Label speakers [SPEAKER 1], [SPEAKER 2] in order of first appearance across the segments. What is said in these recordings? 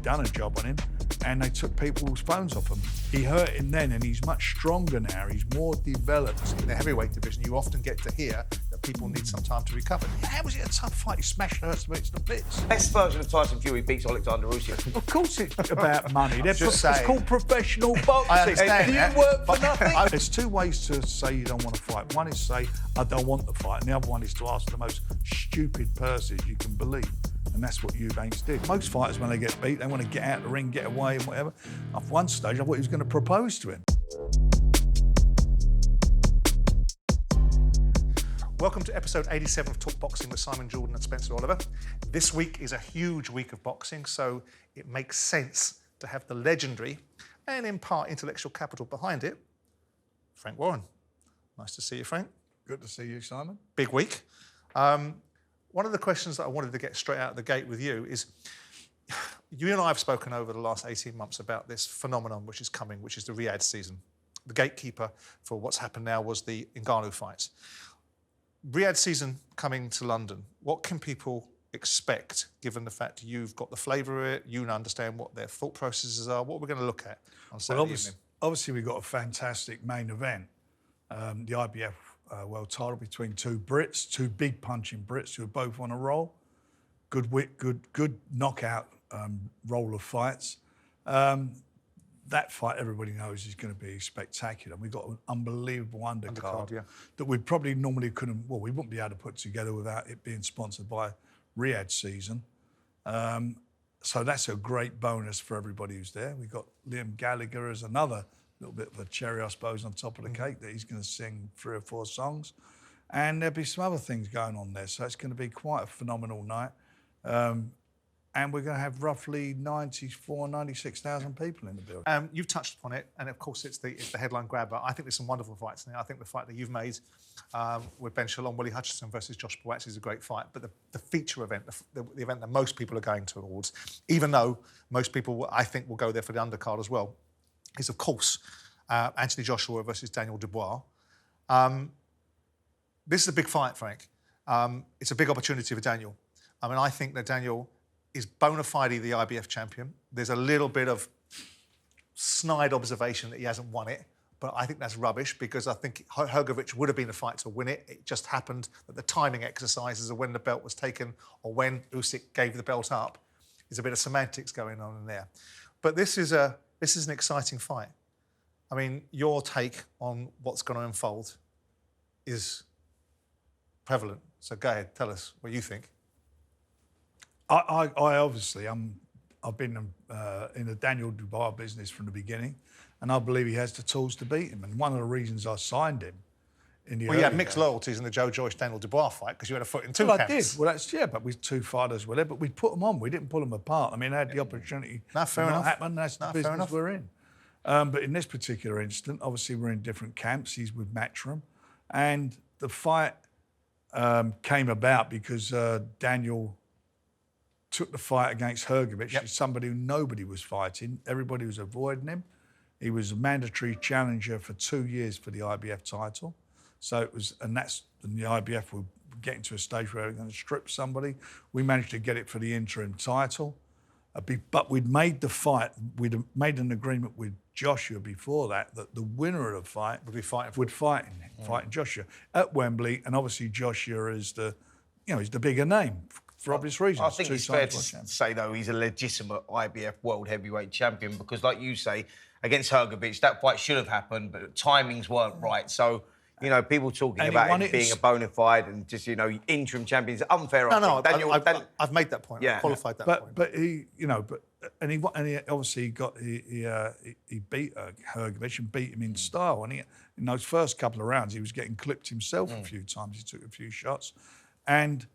[SPEAKER 1] done a job on him, and they took people's phones off him. He hurt him then, and he's much stronger now. He's more developed.
[SPEAKER 2] In the heavyweight division, you often get to hear that people need some time to recover. How was it a tough fight? He smashed Hurst to bits.
[SPEAKER 3] Best version of Tyson Fury beats Alexander Usyk.
[SPEAKER 1] Of course it's about money.
[SPEAKER 2] Just saying.
[SPEAKER 1] It's called professional boxing.
[SPEAKER 2] I understand
[SPEAKER 1] Do you
[SPEAKER 2] that,
[SPEAKER 1] work for nothing? There's two ways to say you don't want to fight. One is say, I don't want the fight, and the other one is to ask the most stupid purses you can believe. And that's what Eubanks did. Most fighters, when they get beat, they want to get out of the ring, get away and whatever. At one stage, I thought he was going to propose to him.
[SPEAKER 2] Welcome to episode 87 of Talk Boxing with Simon Jordan and Spencer Oliver. This week is a huge week of boxing, so it makes sense to have the legendary and in part intellectual capital behind it, Frank Warren. Nice to see you, Frank.
[SPEAKER 1] Good to see you, Simon.
[SPEAKER 2] Big week. One of the questions that I wanted to get straight out of the gate with you is, you and I have spoken over the last 18 months about this phenomenon which is coming, which is the Riyadh season. The gatekeeper for what's happened now was the Ngannou fights. Riyadh season coming to London, what can people expect, given the fact you've got the flavour of it, you understand what their thought processes are? What we're going to look at on Saturday evening?
[SPEAKER 1] Obviously, we've got a fantastic main event. The IBF world title between two Brits, two big punching Brits who are both on a roll. Good wit, good knockout roll of fights. That fight, everybody knows, is going to be spectacular. We've got an unbelievable undercard
[SPEAKER 2] yeah.
[SPEAKER 1] that we probably normally couldn't, well, we wouldn't be able to put together without it being sponsored by Riyadh season. So that's a great bonus for everybody who's there. We've got Liam Gallagher as another little bit of a cherry, I suppose, on top of the cake, that he's going to sing 3 or 4 songs. And there'll be some other things going on there. So it's going to be quite a phenomenal night. And we're going to have roughly 96,000 people in the building.
[SPEAKER 2] You've touched upon it, and of course it's the headline grabber. I think there's some wonderful fights now. I think the fight that you've made with Ben Shalom, Willie Hutchinson versus Josh Boaz is a great fight. But the feature event, the event that most people are going towards, even though most people, I think, will go there for the undercard as well, is, of course, Anthony Joshua versus Daniel Dubois. This is a big fight, Frank. It's a big opportunity for Daniel. I mean, I think that Daniel is bona fide the IBF champion. There's a little bit of snide observation that he hasn't won it, but I think that's rubbish, because I think Hrgovic would have been the fight to win it. It just happened that the timing exercises of when the belt was taken or when Usyk gave the belt up, there's a bit of semantics going on in there. But this is an exciting fight. I mean, your take on what's going to unfold is prevalent. So go ahead, tell us what you think.
[SPEAKER 1] I obviously, I've been in the Daniel Dubois business from the beginning, and I believe he has the tools to beat him. And one of the reasons I signed him in the
[SPEAKER 2] you had mixed loyalties in the Joyce Daniel Dubois fight because you had a foot in two camps.
[SPEAKER 1] I did. Well, but with 2 fighters were there, but we put them on. We didn't pull them apart. I mean, I had the opportunity.
[SPEAKER 2] Fair enough.
[SPEAKER 1] Happen. That's the business we're in. But in this particular instant, obviously we're in different camps. He's with Matchroom, and the fight came about because Daniel took the fight against Hrgovic, somebody who nobody was fighting. Everybody was avoiding him. He was a mandatory challenger for 2 years for the IBF title. So it was, and the IBF were getting to a stage where they were going to strip somebody. We managed to get it for the interim title. But we'd made the fight, we'd made an agreement with Joshua before that the winner of the fight would fight Joshua at Wembley. And obviously Joshua is he's the bigger name. For obvious reasons.
[SPEAKER 3] I think it's fair to say, though, he's a legitimate IBF world heavyweight champion, because, like you say, against Hrgovic, that fight should have happened, but timings weren't right. So, people talking about him being a bona fide and just, interim champion is unfair.
[SPEAKER 2] I've made that point. I've qualified that point.
[SPEAKER 1] But he, and he obviously he beat Hrgovic and beat him in style. And in those first couple of rounds, he was getting clipped himself a few times. He took a few shots, and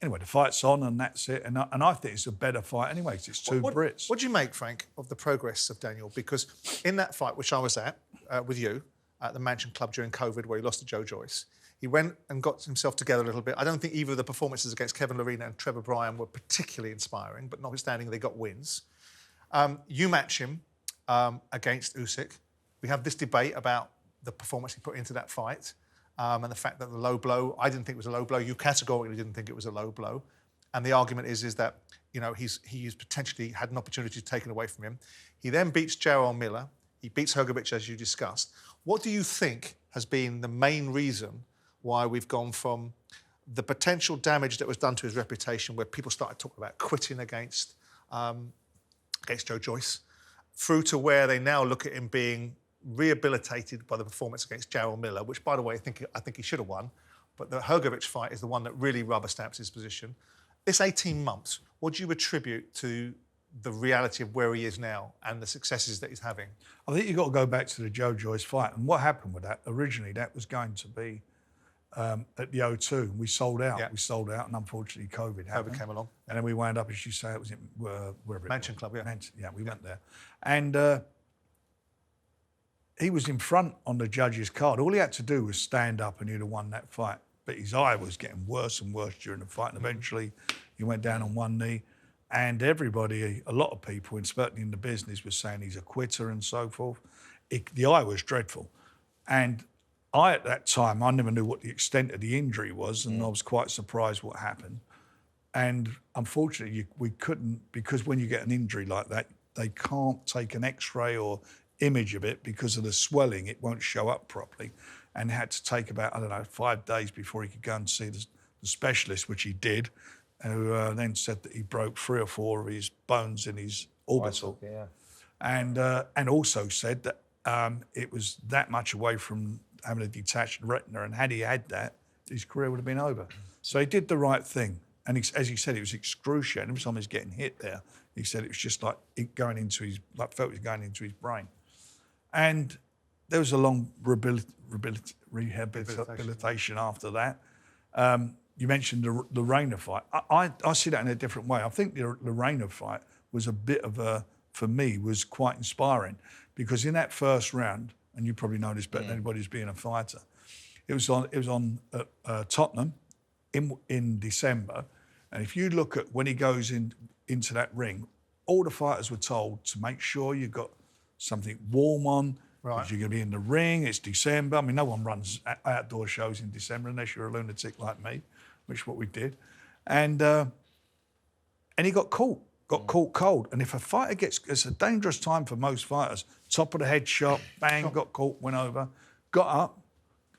[SPEAKER 1] anyway, the fight's on, and that's it. And I think it's a better fight anyway, because it's two Brits.
[SPEAKER 2] What do you make, Frank, of the progress of Daniel? Because in that fight, which I was at with you at the Mansion Club during COVID, where he lost to Joe Joyce, he went and got himself together a little bit. I don't think either of the performances against Kevin Lerena and Trevor Bryan were particularly inspiring, but notwithstanding, they got wins. You match him against Usyk. We have this debate about the performance he put into that fight. And the fact that the low blow, I didn't think it was a low blow. You categorically didn't think it was a low blow. And the argument is that you know, he's potentially had an opportunity taken away from him. He then beats Jarrell Miller. He beats Hrgovic, as you discussed. What do you think has been the main reason why we've gone from the potential damage that was done to his reputation, where people started talking about quitting against Joe Joyce, through to where they now look at him being rehabilitated by the performance against Jarrell Miller, which, by the way, I think he should have won. But the Hrgovic fight is the one that really rubber stamps his position. This 18 months, what do you attribute to the reality of where he is now and the successes that he's having?
[SPEAKER 1] I think you've got to go back to the Joe Joyce fight. And what happened with that, originally, that was going to be at the O2. We sold out.
[SPEAKER 2] Yeah.
[SPEAKER 1] We sold out, and unfortunately, COVID happened.
[SPEAKER 2] COVID came along.
[SPEAKER 1] And then we wound up, as you say, it was in wherever it
[SPEAKER 2] Mansion
[SPEAKER 1] was.
[SPEAKER 2] Club, yeah.
[SPEAKER 1] We went there. And he was in front on the judge's card. All he had to do was stand up and he'd have won that fight. But his eye was getting worse and worse during the fight. And eventually, he went down on one knee. And everybody, a lot of people, and certainly in the business, was saying he's a quitter and so forth. The eye was dreadful. And at that time, I never knew what the extent of the injury was, and I was quite surprised what happened. And unfortunately, we couldn't, because when you get an injury like that, they can't take an X-ray or image of it because of the swelling. It won't show up properly. And had to take about, 5 days before he could go and see the specialist, which he did, who then said that he broke 3 or 4 of his bones in his orbital.
[SPEAKER 3] Yeah.
[SPEAKER 1] And also said that it was that much away from having a detached retina, and had he had that, his career would have been over. So he did the right thing. And as he said, it was excruciating. Every time he was getting hit there, he said it was just like it going into his, like felt it was going into his brain. And there was a long rehabilitation after that. You mentioned the Reina fight. I see that in a different way. I think the Reina fight was a bit of a, for me, was quite inspiring, because in that first round, and you probably know this better than anybody who's being a fighter, it was on Tottenham in December. And if you look at when he goes into that ring, all the fighters were told to make sure you've got something warm on, because you're going to be in the ring, it's December. I mean, no one runs outdoor shows in December unless you're a lunatic like me, which is what we did. And he got caught cold. And if a fighter it's a dangerous time for most fighters. Top of the head shot, bang, got caught, went over, got up,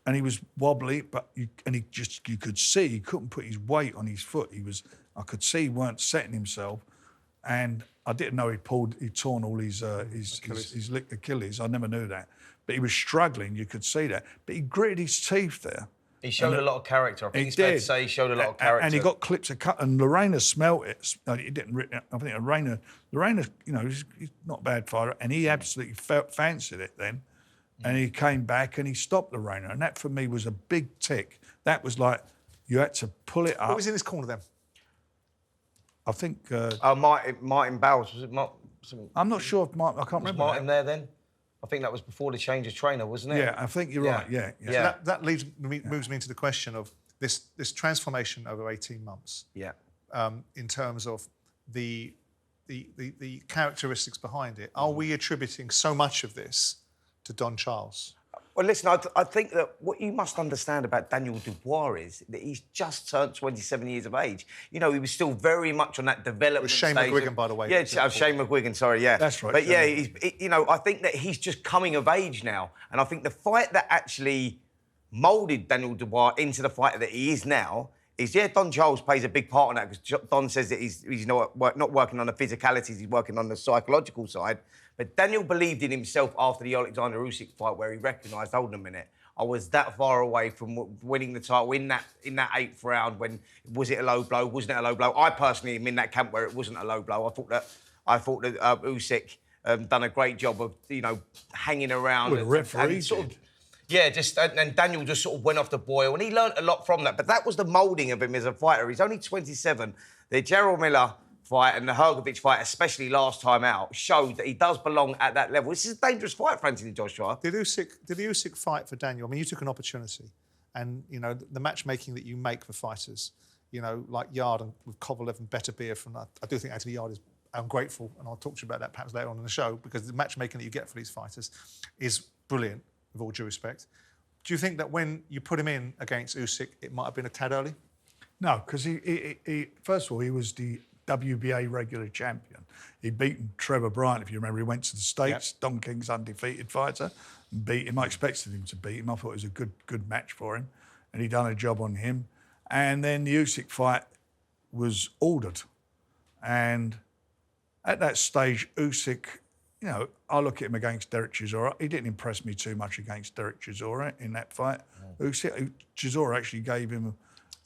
[SPEAKER 1] and he was wobbly, but you could see he couldn't put his weight on his foot. I could see he weren't setting himself, and I didn't know he'd torn all his Achilles. I never knew that, but he was struggling. You could see that, but he gritted his teeth there.
[SPEAKER 3] He showed a lot of character. I think it's fair to say he showed a lot of character.
[SPEAKER 1] And he got clips of cut, and Lorena smelt it. He didn't. I think Lorena, he's not a bad fighter, and he absolutely fancied it then. And he came back and he stopped Lorena, and that for me was a big tick. That was like you had to pull it up.
[SPEAKER 2] What was in his corner then?
[SPEAKER 1] I think.
[SPEAKER 3] Martin Bowles, was it?
[SPEAKER 1] I'm not sure if Martin. I can't remember.
[SPEAKER 3] Was Martin there then? I think that was before the change of trainer, wasn't it?
[SPEAKER 1] Yeah, I think you're right. Yeah.
[SPEAKER 2] So that moves me into the question of this transformation over 18 months.
[SPEAKER 3] Yeah.
[SPEAKER 2] In terms of the characteristics behind it, are we attributing so much of this to Don Charles?
[SPEAKER 3] Well, listen, I think that what you must understand about Daniel Dubois is that he's just turned 27 years of age. You know, he was still very much on that development
[SPEAKER 2] stage. Shane McGuigan, by the way.
[SPEAKER 3] Yeah, Shane McGuigan, sorry, yeah.
[SPEAKER 1] That's right.
[SPEAKER 3] But yeah, I think that he's just coming of age now. And I think the fight that actually moulded Daniel Dubois into the fighter that he is now is, Don Charles plays a big part in that, because Don says that he's not working on the physicalities, he's working on the psychological side. But Daniel believed in himself after the Alexander Usyk fight, where he recognised, hold on a minute, I was that far away from winning the title in that 8th round. When was it a low blow? Wasn't it a low blow? I personally am in that camp where it wasn't a low blow. I thought that Usyk done a great job of hanging around.
[SPEAKER 1] Well, the referee
[SPEAKER 3] and Daniel just sort of went off the boil, and he learnt a lot from that. But that was the moulding of him as a fighter. He's only 27. The Jarrell Miller fight and the Hrgovic fight, especially last time out, showed that he does belong at that level. This is a dangerous fight for Anthony Joshua.
[SPEAKER 2] Did Usyk fight for Daniel? I mean, you took an opportunity, and the matchmaking that you make for fighters, like Yard and with Kovalev and Beterbiev from that. I do think Anthony Yard is ungrateful, and I'll talk to you about that perhaps later on in the show, because the matchmaking that you get for these fighters is brilliant, with all due respect. Do you think that when you put him in against Usyk, it might have been a tad early?
[SPEAKER 1] No, because he first of all, he was the WBA regular champion. He'd beaten Trevor Bryant, if you remember. He went to the States,
[SPEAKER 2] Yep.
[SPEAKER 1] Don King's undefeated fighter, and beat him. I expected him to beat him. I thought it was a good match for him, and he'd done a job on him. And then the Usyk fight was ordered. And at that stage, Usyk, you know, I look at him against Derek Chisora. He didn't impress me too much against Derek Chisora in that fight. Chisora actually gave him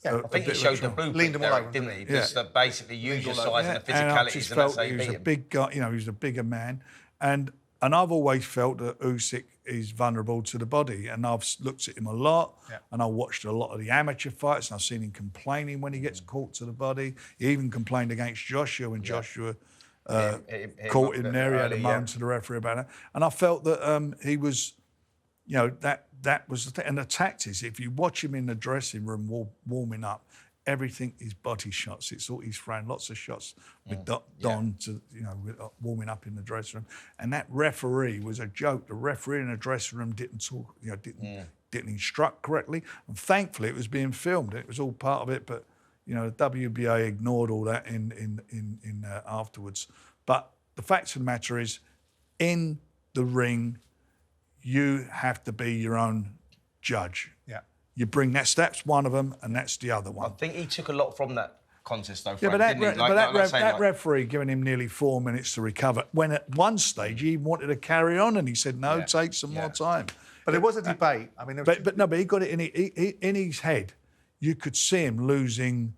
[SPEAKER 3] I think he showed the blueprint,
[SPEAKER 2] Leaned him all over,
[SPEAKER 3] didn't he?
[SPEAKER 1] Yeah.
[SPEAKER 3] Just basically use your size and the physicalities, and that's how
[SPEAKER 1] he
[SPEAKER 3] you
[SPEAKER 1] was
[SPEAKER 3] beat
[SPEAKER 1] a
[SPEAKER 3] him.
[SPEAKER 1] big guy. You know, he was a bigger man, and I've always felt that Usyk is vulnerable to the body, and I've looked at him a lot, and I watched a lot of the amateur fights, and I've seen him complaining when he gets caught to the body. He even complained against Joshua when Joshua caught him there. He had a moan to the referee about it, and I felt that he was, you know, that was the thing. And the tactics, if you watch him in the dressing room warming up, everything is body shots. It's all, he's throwing lots of shots with Don to, you know, warming up in the dressing room. And that referee was a joke. The referee in the dressing room didn't talk, you know, didn't instruct correctly. And thankfully, it was being filmed. It was all part of it, but you know, the WBA ignored all that in afterwards. But the fact of the matter is, in the ring, you have to be your own judge.
[SPEAKER 2] Yeah.
[SPEAKER 1] You bring that's one of them, and that's the other one.
[SPEAKER 3] I think he took a lot from that contest, though.
[SPEAKER 1] Yeah,
[SPEAKER 3] Frank,
[SPEAKER 1] but that referee giving him nearly 4 minutes to recover, when at one stage he wanted to carry on, and he said, "No, take some more time."
[SPEAKER 2] But it was a debate. I mean,
[SPEAKER 1] but he got it in his head. You could see him losing.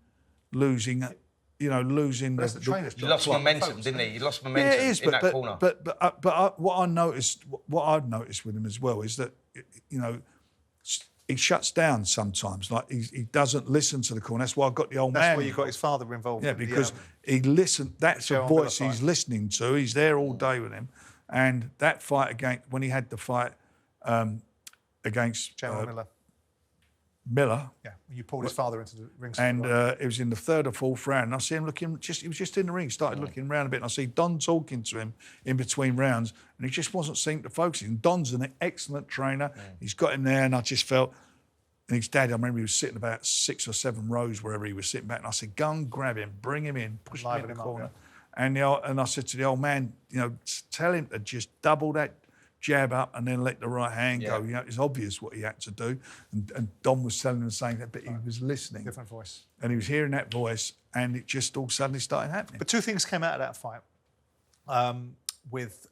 [SPEAKER 1] You know, losing.
[SPEAKER 2] That's the trainer's job.
[SPEAKER 3] He lost momentum, didn't he? He lost momentum in that corner.
[SPEAKER 1] But what I've noticed with him as well is that, you know, he shuts down sometimes. Like he doesn't listen to the corner. That's why I got the old man.
[SPEAKER 2] That's where you got his father involved.
[SPEAKER 1] Yeah, because he listened. That's a voice he's listening to. He's there all day with him. And that fight when he had the fight against Miller.
[SPEAKER 2] Yeah, you pulled his father into the ring.
[SPEAKER 1] And it was in the third or fourth round. And I see him looking, he was just in the ring, started looking around a bit. And I see Don talking to him in between rounds, and he just wasn't seeming to focus. And Don's an excellent trainer. He's got him there, and I just felt, and his dad, I remember he was sitting about 6 or 7 rows wherever he was sitting back. And I said, go and grab him, bring him in, push him in the corner. And I said to the old man, you know, tell him to just double that jab up and then let the right hand go. You know, it's obvious what he had to do. And Don was telling him the same thing, but he was listening.
[SPEAKER 2] Different voice.
[SPEAKER 1] And he was hearing that voice, and it just all suddenly started happening.
[SPEAKER 2] But 2 things came out of that fight with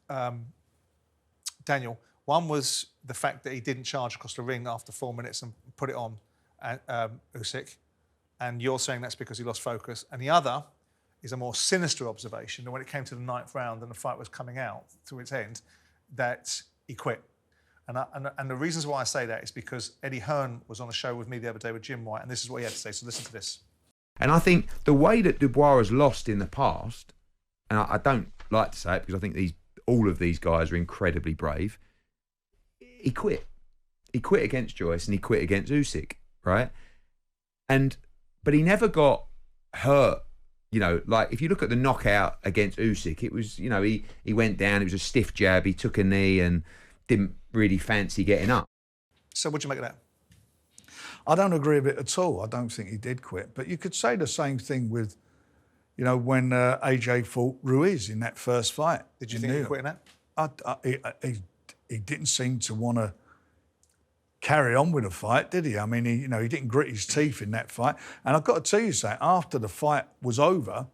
[SPEAKER 2] Daniel. One was the fact that he didn't charge across the ring after 4 minutes and put it on Usyk. And you're saying that's because he lost focus. And the other is a more sinister observation that when it came to the 9th round and the fight was coming out to its end, that he quit. And the reasons why I say that is because Eddie Hearn was on a show with me the other day with Jim White, and this is what he had to say. So listen to this.
[SPEAKER 4] And I think the way that Dubois has lost in the past, and I don't like to say it because I think all of these guys are incredibly brave, he quit. He quit against Joyce and he quit against Usyk, right? But he never got hurt. You know, like if you look at the knockout against Usyk, it was, you know, he went down, it was a stiff jab, he took a knee and didn't really fancy getting up.
[SPEAKER 2] So what do you make of that?
[SPEAKER 1] I don't agree with it at all. I don't think he did quit. But you could say the same thing with, you know, when AJ fought Ruiz in that first fight.
[SPEAKER 2] Did you think he quit in that?
[SPEAKER 1] He didn't seem to want to carry on with the fight, did he? I mean, he didn't grit his teeth in that fight. And I've got to tell you something, after the fight was over,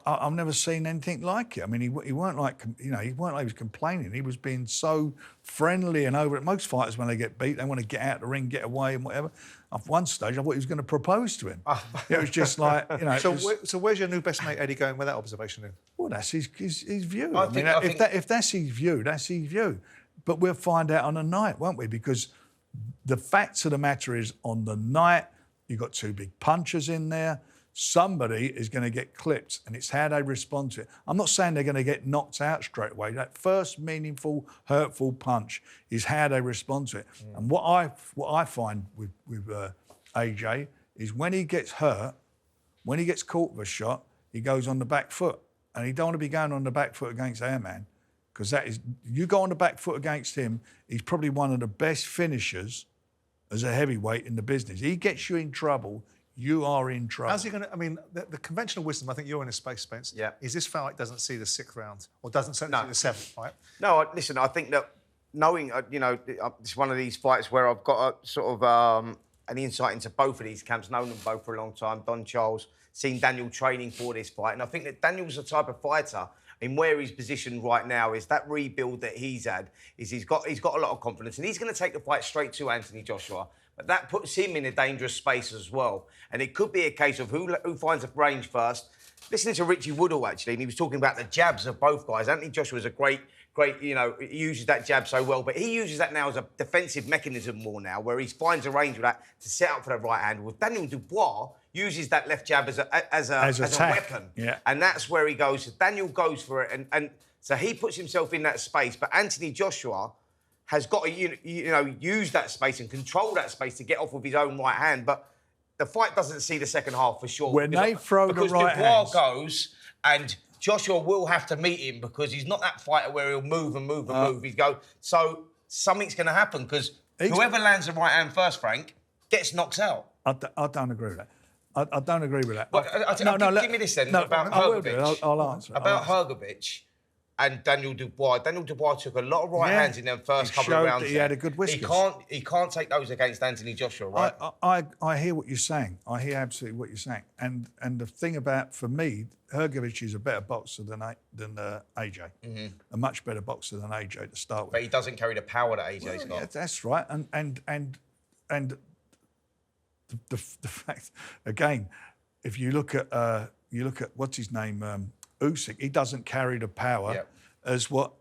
[SPEAKER 1] I've never seen anything like it. I mean, he weren't like, you know, he weren't like he was complaining. He was being so friendly and over it. Most fighters, when they get beat, they want to get out of the ring, get away and whatever. At one stage, I thought he was going to propose to him. It was just like, you know.
[SPEAKER 2] So where's your new best mate Eddie going with that observation then?
[SPEAKER 1] Well, that's his view. If that's his view, that's his view. But we'll find out on the night, won't we? Because the fact of the matter is, on the night, you've got 2 big punchers in there. Somebody is going to get clipped, and it's how they respond to it. I'm not saying they're going to get knocked out straight away. That first meaningful, hurtful punch is how they respond to it. And what I find with AJ is when he gets hurt, when he gets caught with a shot, he goes on the back foot. And he don't want to be going on the back foot against our man, because that is, you go on the back foot against him, he's probably one of the best finishers as a heavyweight in the business. He gets you in trouble, you are in trouble.
[SPEAKER 2] How's he going to? I mean, the conventional wisdom. I think you're in a space, Spence.
[SPEAKER 3] Yeah.
[SPEAKER 2] Is this fight doesn't see the 6th round or doesn't see the 7th, right?
[SPEAKER 3] No, listen. I think that knowing, it's one of these fights where I've got a sort of an insight into both of these camps, known them both for a long time. Don Charles, seen Daniel training for this fight, and I think that Daniel's the type of fighter. In where he's positioned right now is that rebuild that he's had. He's got a lot of confidence, and he's going to take the fight straight to Anthony Joshua. But that puts him in a dangerous space as well. And it could be a case of who finds a range first. Listening to Richie Woodall actually, and he was talking about the jabs of both guys. Anthony Joshua is a great, he uses that jab so well, but he uses that now as a defensive mechanism more now, where he finds a range with that to set up for the right hand. With Daniel Dubois uses that left jab as a weapon.
[SPEAKER 1] Yeah.
[SPEAKER 3] And that's where he goes. Daniel goes for it, and so he puts himself in that space. But Anthony Joshua has got to use that space and control that space to get off with his own right hand. But the fight doesn't see the second half for sure.
[SPEAKER 1] When they throw the right
[SPEAKER 3] hands. Because Dubois
[SPEAKER 1] hands.
[SPEAKER 3] goes and Joshua will have to meet him because he's not that fighter where he'll move and move and move. He's so something's going to happen because whoever lands the right hand first, Frank, gets knocked out.
[SPEAKER 1] I don't agree with that. I don't agree with that.
[SPEAKER 3] But give me this then about Hrgovic.
[SPEAKER 1] I'll answer.
[SPEAKER 3] About Hrgovic and Daniel Dubois. Daniel Dubois took a lot of right hands in them first couple of rounds.
[SPEAKER 1] That he had a good whiskers.
[SPEAKER 3] He can't take those against Anthony Joshua, right?
[SPEAKER 1] I hear what you're saying. I hear absolutely what you're saying. And the thing about, for me, Hrgovic is a better boxer than AJ. Mm-hmm. A much better boxer than AJ to start with.
[SPEAKER 3] But he doesn't carry the power that AJ's got.
[SPEAKER 1] Yeah, that's right. And the fact, again, if you look at what's his name, Usyk, he doesn't carry the power as what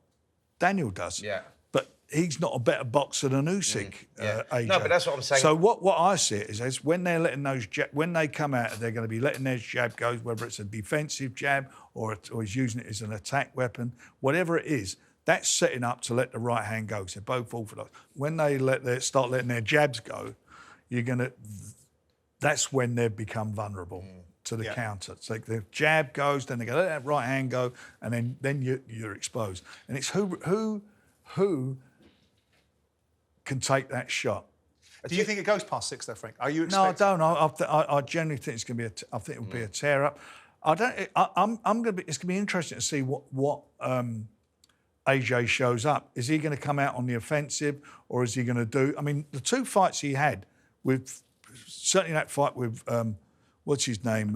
[SPEAKER 1] Daniel does.
[SPEAKER 3] Yeah.
[SPEAKER 1] But he's not a better boxer than Usyk, AJ.
[SPEAKER 3] No, but that's what I'm saying.
[SPEAKER 1] So what I see it is when they're letting when they come out, they're going to be letting their jab go, whether it's a defensive jab or he's using it as an attack weapon, whatever it is. That's setting up to let the right hand go. So both orthodox. When they start letting their jabs go, that's when they become vulnerable to the counter. So the jab goes, then they go, let that right hand go, and then you're exposed. And it's who can take that shot.
[SPEAKER 2] Do you think it goes past 6 though, Frank? Are you
[SPEAKER 1] No,
[SPEAKER 2] expecting...
[SPEAKER 1] I don't. I genuinely think it's going to be. I think it will be a tear up. I don't. I'm going to be. It's going to be interesting to see what AJ shows up. Is he going to come out on the offensive, or is he going to do? I mean, the two fights he had with certainly that fight with what's his name,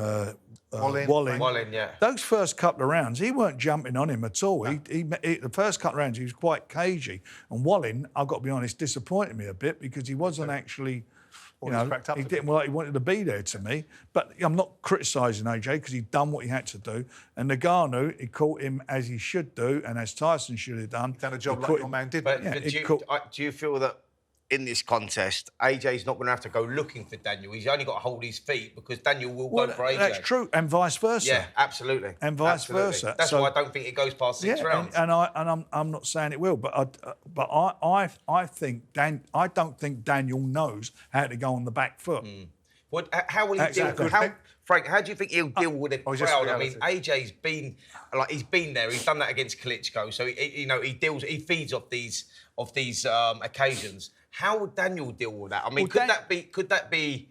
[SPEAKER 2] Wallin,
[SPEAKER 3] yeah.
[SPEAKER 1] Those first couple of rounds, he weren't jumping on him at all. No. The first couple of rounds, he was quite cagey. And Wallin, I've got to be honest, disappointed me a bit because he wasn't actually, he didn't like he wanted to be there to me. But I'm not criticising AJ because he'd done what he had to do. And Ngannou, he caught him as he should do, and as Tyson should have done.
[SPEAKER 2] He'd done a job like your man did.
[SPEAKER 3] But do you feel that in this contest, AJ's not going to have to go looking for Daniel? He's only got to hold his feet because Daniel will go for AJ.
[SPEAKER 1] That's true, and vice versa.
[SPEAKER 3] Yeah, absolutely.
[SPEAKER 1] And vice versa.
[SPEAKER 3] That's why I don't think it goes past 6 rounds.
[SPEAKER 1] And I'm not saying it will, but I think I don't think Daniel knows how to go on the back foot.
[SPEAKER 3] How will he deal? Frank, how do you think he'll deal with the crowd? I mean, AJ's been there. He's done that against Klitschko, so he feeds off these occasions. How would Daniel deal with that? I mean, could that be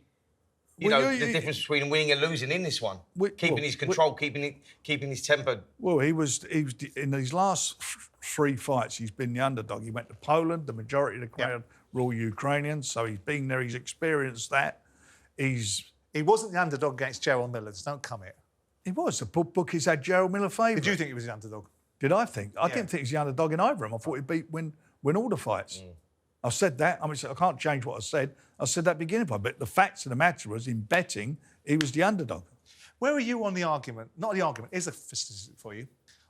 [SPEAKER 3] the difference between winning and losing in this one? Keeping his control, keeping his temper.
[SPEAKER 1] Well, he was in these last 3 fights. He's been the underdog. He went to Poland. The majority of the crowd were all Ukrainians, so he's been there. He's experienced that.
[SPEAKER 2] He wasn't the underdog against Gerald Miller. Don't come here.
[SPEAKER 1] He was. The bookies had Gerald Miller favourite.
[SPEAKER 2] Did you think he was the underdog?
[SPEAKER 1] Did I think? I didn't think he was the underdog in either of them. I thought he'd win all the fights. I said that. I mean, I can't change what I said. I said that beginning part. But the facts of the matter was, in betting, he was the underdog.
[SPEAKER 2] Where are you on the argument? Not the argument. Here's a statistic for you.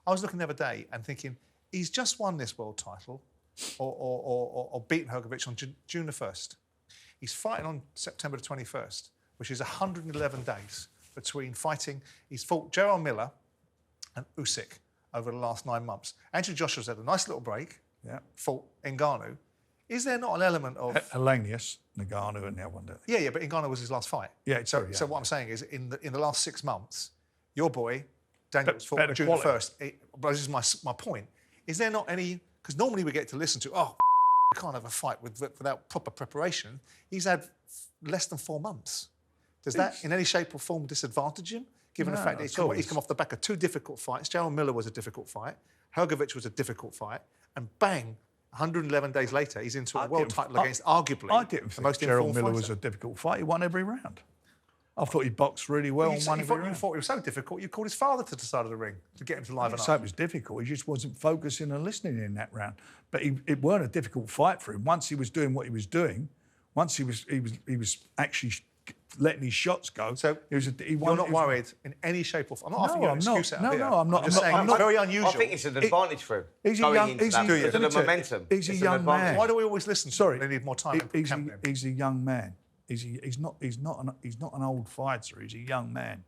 [SPEAKER 2] I was looking the other day and thinking, he's just won this world title or beaten Hrgovic on June the 1st. He's fighting on September the 21st, which is 111 days between fighting. He's fought Gerald Miller and Usyk over the last 9 months. Anthony Joshua's had a nice little break. Yeah. Fought Ngannou. Is there not an element of...
[SPEAKER 1] Elenius, Ngannou and the other one, don't they?
[SPEAKER 2] Yeah, but Ngannou was his last fight.
[SPEAKER 1] Yeah,
[SPEAKER 2] So what I'm saying is, in the last 6 months, your boy, Daniel, was fought June the 1st. But this is my point. Is there not any... Because normally we get to listen to, we can't have a fight without proper preparation. He's had less than 4 months. Does that, in any shape or form, disadvantage him, given the fact that he's come off the back of 2 difficult fights? Jarrell Miller was a difficult fight. Hrgović was a difficult fight. And bang, 111 days later, he's into a world title against arguably the most informed
[SPEAKER 1] Miller
[SPEAKER 2] fighter.
[SPEAKER 1] was a difficult fight. He won every round. I thought he boxed really well and won every round.
[SPEAKER 2] You thought it was so difficult, you called his father to the side of the ring to get him to liven up.
[SPEAKER 1] So it was difficult. He just wasn't focusing and listening in that round. But it weren't a difficult fight for him. Once he was doing what he was doing, once he was actually letting his shots go. So
[SPEAKER 2] you're not worried in any shape or form. I'm not asking you an excuse out of here.
[SPEAKER 1] No, I'm not.
[SPEAKER 2] I'm just saying it's very unusual.
[SPEAKER 3] I think it's an advantage for him.
[SPEAKER 1] He's
[SPEAKER 3] going into that because of the momentum.
[SPEAKER 1] He's a young man.
[SPEAKER 2] Why do we always listen?
[SPEAKER 1] Sorry,
[SPEAKER 2] they need more time.
[SPEAKER 1] He's a young man. He's not an old fighter. He's a young man.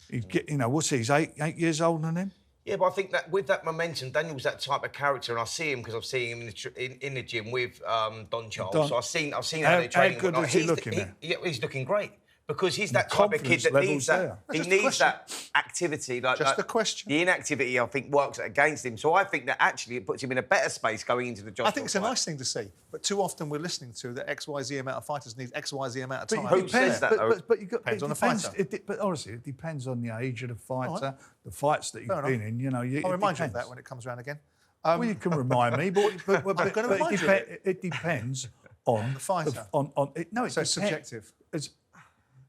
[SPEAKER 1] What's he? He's eight years older than him.
[SPEAKER 3] Yeah, but I think that with that momentum, Daniel's that type of character, and I see him because I've seen him in the gym with Don Charles. So I've seen how they're training.
[SPEAKER 1] How good is he looking?
[SPEAKER 3] He's looking great. Because he's that type of kid that needs that. He needs that activity.
[SPEAKER 2] Just a question.
[SPEAKER 3] The inactivity, I think, works against him. So I think that actually it puts him in a better space going into the Joshua
[SPEAKER 2] I think it's a nice thing to see. But too often we're listening to that XYZ amount of fighters need XYZ amount of time.
[SPEAKER 3] Who says that, though?
[SPEAKER 1] But depends
[SPEAKER 2] on the fighter.
[SPEAKER 1] But honestly, it depends on the age of the fighter, the fights that he's been in.
[SPEAKER 2] I'll remind you of that when it comes around again.
[SPEAKER 1] Well, you can remind me, but it depends on
[SPEAKER 2] the fighter.
[SPEAKER 1] It's
[SPEAKER 2] subjective.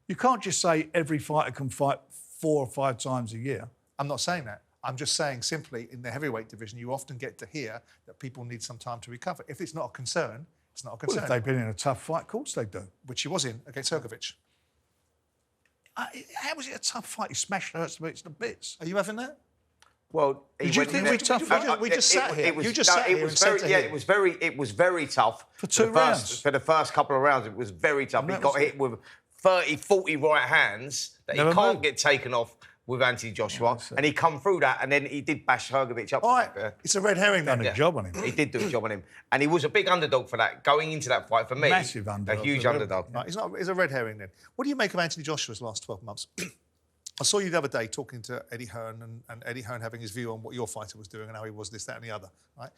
[SPEAKER 1] You can't just say every fighter can fight 4 or 5 times a year.
[SPEAKER 2] I'm not saying that. I'm just saying simply in the heavyweight division, you often get to hear that people need some time to recover. If it's not a concern, it's not a concern.
[SPEAKER 1] Well, if they've been in a tough fight, of course they do.
[SPEAKER 2] Which he was in against Hrgović.
[SPEAKER 1] How was it a tough fight? He smashed Hrgović to bits.
[SPEAKER 2] Are you having that?
[SPEAKER 3] Well,
[SPEAKER 1] did you think it was tough?
[SPEAKER 2] We just sat here. You just sat here and said to him.
[SPEAKER 3] It was very tough.
[SPEAKER 1] For 2 rounds?
[SPEAKER 3] For the first couple of rounds, it was very tough. He got hit with 30, 40 right hands that he can't get taken off with Anthony Joshua. And he come through that, and then he did bash Hrgović up.
[SPEAKER 2] All right, it's a red herring then.
[SPEAKER 1] Done a job on him.
[SPEAKER 3] He did do a job on him. And he was a big underdog for that, going into that fight for me.
[SPEAKER 1] Massive underdog.
[SPEAKER 3] A huge underdog.
[SPEAKER 2] Right, he's a red herring then. What do you make of Anthony Joshua's last 12 months? I saw you the other day talking to Eddie Hearn and Eddie Hearn having his view on what your fighter was doing and how he was this, that and the other. Right?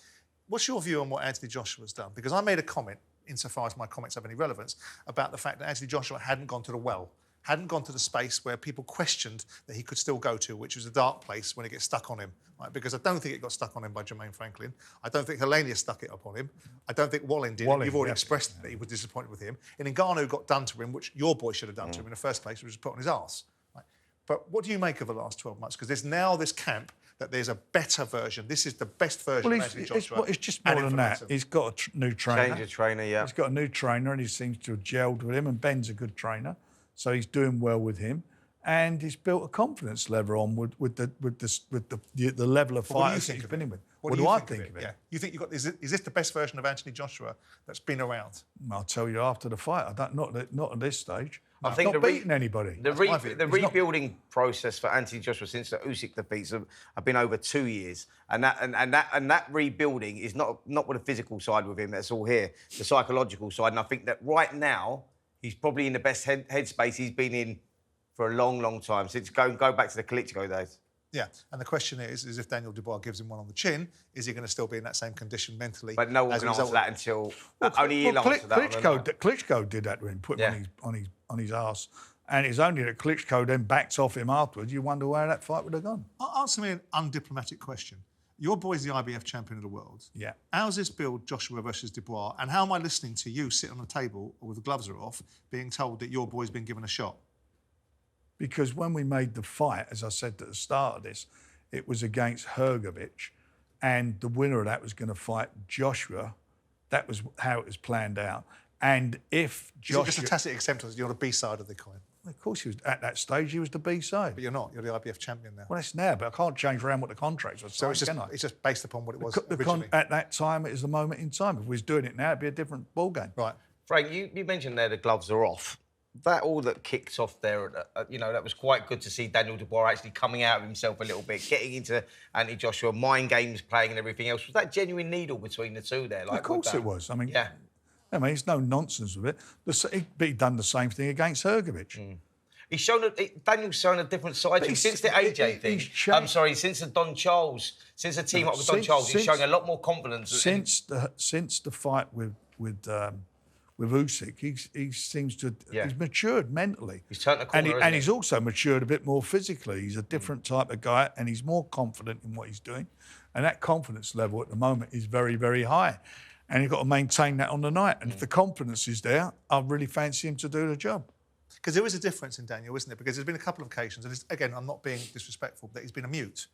[SPEAKER 2] What's your view on what Anthony Joshua's done? Because I made a comment, insofar as my comments have any relevance, about the fact that Anthony Joshua hadn't gone to the well, hadn't gone to the space where people questioned that he could still go to, which was a dark place when it gets stuck on him. Right? Because I don't think it got stuck on him by Jermaine Franklin. I don't think Helenia stuck it up on him. I don't think Wallin did. You've already expressed that he was disappointed with him. And Ngannou got done to him, which your boy should have done to him in the first place, which was put on his arse. Right? But what do you make of the last 12 months? Because there's now this camp that there's a better version. This is the best version of Anthony Joshua.
[SPEAKER 1] It's just more than that. He's got a new trainer.
[SPEAKER 3] Change of trainer, yeah.
[SPEAKER 1] He's got a new trainer and he seems to have gelled with him, and Ben's a good trainer. So he's doing well with him, and he's built a confidence level on with the level of fighters he's been in with.
[SPEAKER 2] What do I think of it? Yeah. You think is this the best version of Anthony Joshua that's been around?
[SPEAKER 1] I'll tell you after the fight. Not at this stage.
[SPEAKER 3] I think
[SPEAKER 1] not beating anybody.
[SPEAKER 3] The rebuilding process for Anthony Joshua since the Usyk defeats have been over 2 years, and that rebuilding is not with the physical side with him. That's all here, the psychological side. And I think that right now he's probably in the best headspace he's been in for a long, long time, since go back to the Klitschko days.
[SPEAKER 2] Yeah, and the question is if Daniel Dubois gives him one on the chin, is he going to still be in that same condition mentally?
[SPEAKER 3] But no one can answer that until only he'll answer that.
[SPEAKER 1] Klitschko did that to him, put him on his arse, and it's only that Klitschko then backed off him afterwards. You wonder where that fight would have gone.
[SPEAKER 2] Answer me an undiplomatic question. Your boy's the IBF champion of the world.
[SPEAKER 1] Yeah.
[SPEAKER 2] How's this build Joshua versus Dubois? And how am I listening to you sit on the table with the gloves are off, being told that your boy's been given a shot?
[SPEAKER 1] Because when we made the fight, as I said at the start of this, it was against Hrgović, and the winner of that was going to fight Joshua. That was how it was planned out. And if Joshua...
[SPEAKER 2] Is it just a tacit acceptance you're the B side of the coin?
[SPEAKER 1] Of course, he was at that stage. He was the B side.
[SPEAKER 2] But you're not. You're the IBF champion now.
[SPEAKER 1] Well, it's now, but I can't change around what the contracts were.
[SPEAKER 2] So it's just based upon what it was originally.
[SPEAKER 1] At that time, it was the moment in time. If we was doing it now, it'd be a different ballgame.
[SPEAKER 2] Right.
[SPEAKER 3] Frank, you mentioned there the gloves are off. That all that kicked off there, that was quite good to see Daniel Dubois actually coming out of himself a little bit, getting into Anthony Joshua, mind games playing and everything else. Was that genuine needle between the two there?
[SPEAKER 1] Of course it was. I mean,
[SPEAKER 3] yeah.
[SPEAKER 1] I mean, it's no nonsense with it. He'd done the same thing against Hrgović.
[SPEAKER 3] He's shown Daniel's shown a different side to him since the AJ thing. I'm sorry, since the Don Charles, since the team up with Don Charles, he's showing a lot more confidence.
[SPEAKER 1] Since the fight with with Usyk, he seems to he's matured mentally.
[SPEAKER 3] He's turned the corner,
[SPEAKER 1] and he's also matured a bit more physically. He's a different type of guy, and he's more confident in what he's doing. And that confidence level at the moment is very, very high. And you've got to maintain that on the night. And if the confidence is there, I really fancy him to do the job.
[SPEAKER 2] Because there is a difference in Daniel, isn't there? Because there's been a couple of occasions, and again, I'm not being disrespectful, that he's been a mute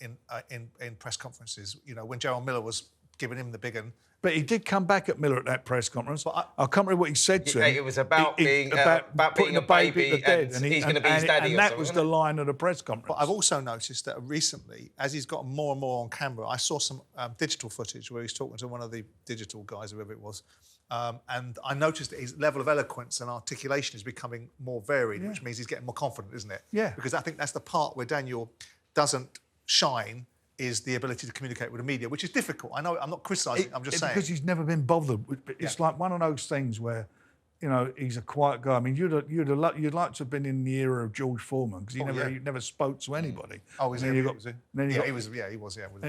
[SPEAKER 2] in press conferences. You know, when Gerald Miller was giving him the big one.
[SPEAKER 1] But he did come back at Miller at that press conference. I can't remember what he said to him.
[SPEAKER 3] It was about being a baby at the dead, and he's going to be his daddy.
[SPEAKER 1] And that was the line of the press conference.
[SPEAKER 2] But I've also noticed that recently, as he's gotten more and more on camera, I saw some digital footage where he's talking to one of the digital guys, whoever it was, and I noticed that his level of eloquence and articulation is becoming more varied, which means he's getting more confident, isn't it?
[SPEAKER 1] Yeah.
[SPEAKER 2] Because I think that's the part where Daniel doesn't shine, is the ability to communicate with the media, which is difficult. I know, I'm not criticising, I'm just saying.
[SPEAKER 1] Because he's never been bothered. It's like one of those things where, you know, he's a quiet guy. I mean, you'd like to have been in the era of George Foreman, because he never spoke to anybody.
[SPEAKER 2] Oh, was he? He was.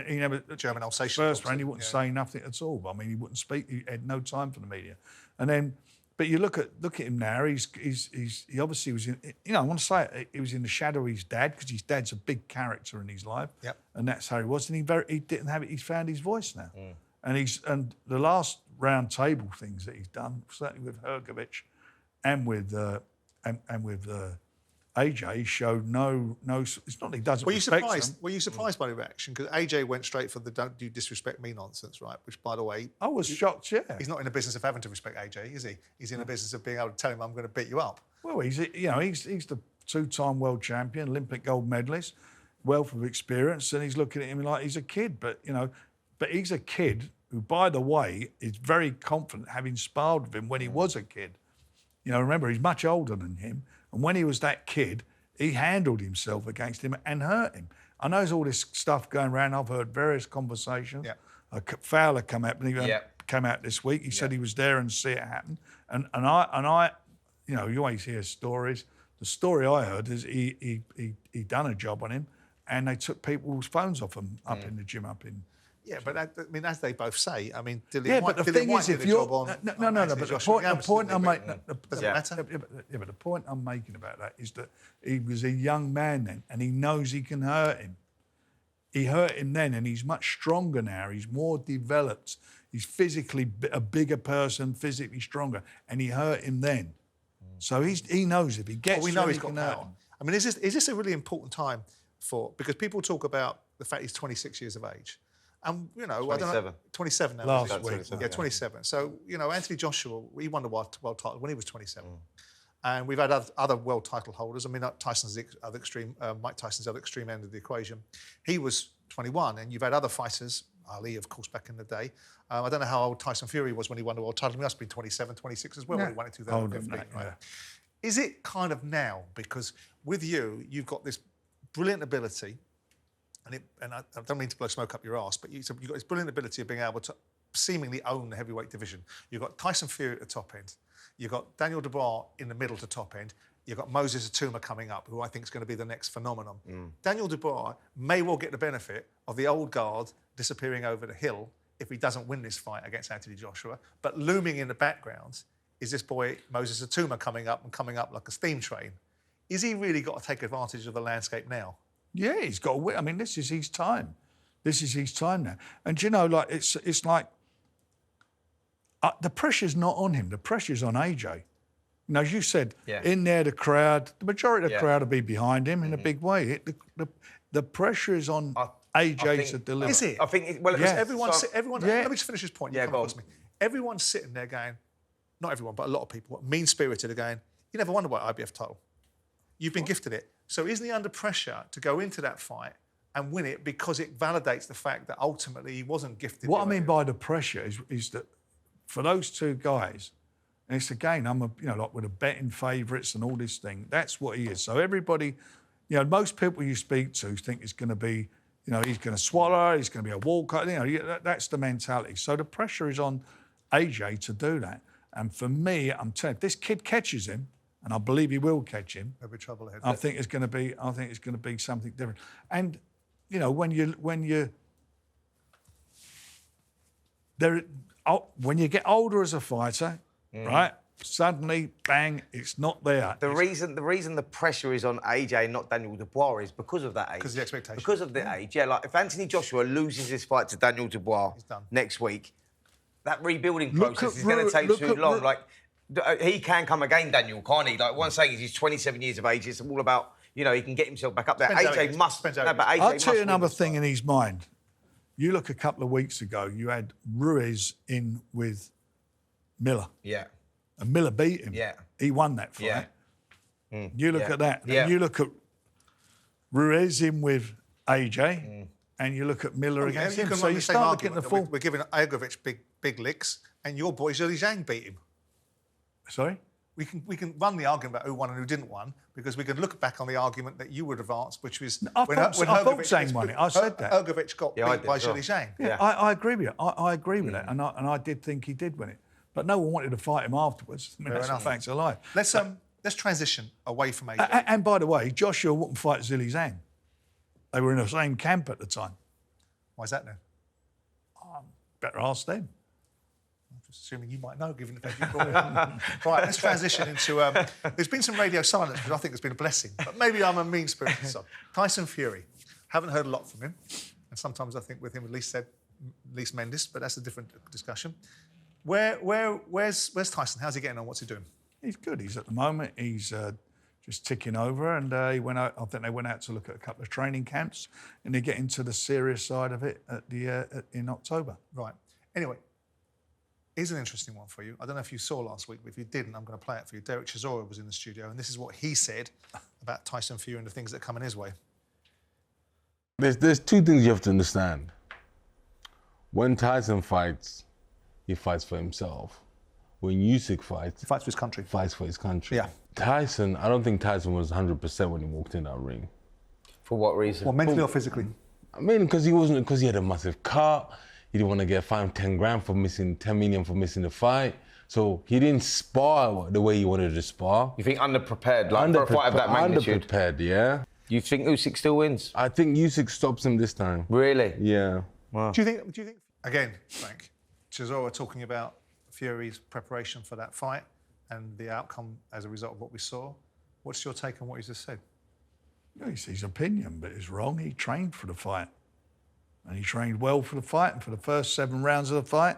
[SPEAKER 1] He never,
[SPEAKER 2] German Alsatian.
[SPEAKER 1] First round, he wouldn't say nothing at all. I mean, he wouldn't speak. He had no time for the media. And then, but you look at him now. He obviously was in. You know, I want to say it, he was in the shadow of his dad, because his dad's a big character in his life.
[SPEAKER 2] Yep.
[SPEAKER 1] And that's how he was. And he didn't have it. He's found his voice now. And the last round table things that he's done, certainly with Hrgovic and with AJ, showed no. It's not that he doesn't respect them.
[SPEAKER 2] Were you surprised by the reaction? Because AJ went straight for the "don't you disrespect me" nonsense, right? Which, by the way,
[SPEAKER 1] I was shocked. Yeah,
[SPEAKER 2] he's not in the business of having to respect AJ, is he? He's in the business of being able to tell him, "I'm going to beat you up."
[SPEAKER 1] Well, he's the two-time world champion, Olympic gold medalist, wealth of experience, and he's looking at him like he's a kid. But he's a kid who, by the way, is very confident, having sparred with him when he was a kid. You know, remember, he's much older than him. And when he was that kid, he handled himself against him and hurt him. I know there's all this stuff going around. I've heard various conversations. Yeah. Fowler came out this week. He said he was there and see it happen. And I, you know, you always hear stories. The story I heard is he done a job on him, and they took people's phones off him up in the gym up in.
[SPEAKER 2] Yeah, but I mean, as they both say, I mean,
[SPEAKER 1] but the thing is, if you're but the point I'm making,
[SPEAKER 2] does it matter?
[SPEAKER 1] But the point I'm making about that is that he was a young man then, and he knows he can hurt him. He hurt him then, and he's much stronger now. He's more developed. He's physically a bigger person, physically stronger, and he hurt him then. So he knows if he gets.
[SPEAKER 2] We know he's got power. I mean, is this a really important time because people talk about the fact he's 26 years of age. And, you know,
[SPEAKER 3] 27.
[SPEAKER 2] I don't know, 27 now.
[SPEAKER 1] Last week.
[SPEAKER 2] 27. So, you know, Anthony Joshua, he won the world title when he was 27. And we've had other world title holders. I mean, Tyson's the other extreme, Mike Tyson's the other extreme end of the equation. He was 21, and you've had other fighters, Ali, of course, back in the day. I don't know how old Tyson Fury was when he won the world title. He must have been 27, 26 as well when he won it in 2015. Right? Is it kind of now? Because with you, you've got this brilliant ability, and I don't mean to blow smoke up your arse, but you've got this brilliant ability of being able to seemingly own the heavyweight division. You've got Tyson Fury at the top end. You've got Daniel Dubois in the middle to top end. You've got Moses Atuma coming up, who I think is going to be the next phenomenon. Daniel Dubois may well get the benefit of the old guard disappearing over the hill if he doesn't win this fight against Anthony Joshua. But looming in the background is this boy, Moses Atuma, coming up like a steam train. Is he really got to take advantage of the landscape now?
[SPEAKER 1] Yeah, he's got to win. I mean, this is his time. This is his time now. And, you know, like it's like the pressure's not on him. The pressure's on AJ. You know, as you said, in there, the crowd, the majority of the crowd will be behind him in a big way. The pressure is on AJ to deliver.
[SPEAKER 2] Is it?
[SPEAKER 3] I think,
[SPEAKER 2] everyone. Let me just finish this point.
[SPEAKER 3] Yeah, go on.
[SPEAKER 2] Everyone's sitting there going, not everyone, but a lot of people, mean-spirited, are going, you never won the IBF title. You've been gifted it. So isn't he under pressure to go into that fight and win it because it validates the fact that ultimately he wasn't gifted?
[SPEAKER 1] What I mean by the pressure is that for those two guys, and it's again, like with the betting favourites and all this thing, that's what he is. So everybody, you know, most people you speak to think it's going to be, you know, he's going to swallow, he's going to be a walkout, you know, that's the mentality. So the pressure is on AJ to do that. And for me, I'm telling you, if this kid catches him, and I believe he will catch him,
[SPEAKER 2] there'll be trouble ahead.
[SPEAKER 1] I think it's going to be something different. And you know, when you get older as a fighter, right? Suddenly, bang, it's not there.
[SPEAKER 3] The reason the pressure is on AJ and not Daniel Dubois is because of that age.
[SPEAKER 2] Because of the expectation.
[SPEAKER 3] Because of the age, yeah. Like, if Anthony Joshua loses this fight to Daniel Dubois next week, that rebuilding process is going to take too long. Like, he can come again, Daniel, can't he? Like, one saying is he's 27 years of age. It's all about, you know, he can get himself back up there. AJ must. No, but AJ
[SPEAKER 1] I'll tell you another thing in his mind. You look a couple of weeks ago, you had Ruiz in with Miller.
[SPEAKER 3] Yeah.
[SPEAKER 1] And Miller beat him.
[SPEAKER 3] Yeah.
[SPEAKER 1] He won that fight.
[SPEAKER 3] Yeah.
[SPEAKER 1] You look at that. And you look at Ruiz in with AJ, and you look at Miller against him. So you start looking at the full.
[SPEAKER 2] We're giving Agovic big licks, and your boy Zhilei Zhang beat him.
[SPEAKER 1] Sorry?
[SPEAKER 2] We can run the argument about who won and who didn't win, because we can look back on the argument that you would advance, which was
[SPEAKER 1] I thought Zhang won it. I said that.
[SPEAKER 2] Ergovic got beat by Zhilei Zhang.
[SPEAKER 1] Yeah, I agree with you. I agree with that, and I did think he did win it. But no one wanted to fight him afterwards. I mean, that's the facts of life.
[SPEAKER 2] Let's transition away from AJ.
[SPEAKER 1] And by the way, Joshua wouldn't fight Zhilei Zhang. They were in the same camp at the time.
[SPEAKER 2] Why is that then?
[SPEAKER 1] Better ask them.
[SPEAKER 2] I'm just assuming you might know, given the fact you brought it up. Right, let's transition into... there's been some radio silence, which I think has been a blessing. But maybe I'm a mean-spirited son. Tyson Fury. Haven't heard a lot from him. And sometimes I think with him, at least Mendes, but that's a different discussion. Where's Tyson? How's he getting on? What's he doing?
[SPEAKER 1] He's good. He's at the moment. He's just ticking over, and he went out. I think they went out to look at a couple of training camps, and they get into the serious side of it at in October.
[SPEAKER 2] Right. Anyway, here's an interesting one for you. I don't know if you saw last week, but if you didn't, I'm going to play it for you. Derek Chisora was in the studio, and this is what he said about Tyson Fury and the things that are coming his way.
[SPEAKER 5] There's two things you have to understand. When Tyson fights, he fights for himself. When Usyk fights...
[SPEAKER 2] He fights for his country.
[SPEAKER 5] Fights for his country.
[SPEAKER 2] Yeah.
[SPEAKER 5] Tyson, I don't think Tyson was 100% when he walked in that ring.
[SPEAKER 3] For what reason?
[SPEAKER 2] Well, mentally or physically?
[SPEAKER 5] I mean, because he had a massive cut. He didn't want to get 10 grand for missing, 10 million for missing the fight. So he didn't spar the way he wanted to spar.
[SPEAKER 3] You think underprepared, like for a fight of that magnitude?
[SPEAKER 5] Underprepared, yeah.
[SPEAKER 3] You think Usyk still wins?
[SPEAKER 5] I think Usyk stops him this time.
[SPEAKER 3] Really?
[SPEAKER 5] Yeah.
[SPEAKER 3] Wow.
[SPEAKER 2] Do you think... Again, Frank, Chisora talking about Fury's preparation for that fight and the outcome as a result of what we saw. What's your take on what he just said?
[SPEAKER 1] It's his opinion, but it's wrong. He trained for the fight. And he trained well for the fight. And for the first 7 rounds of the fight,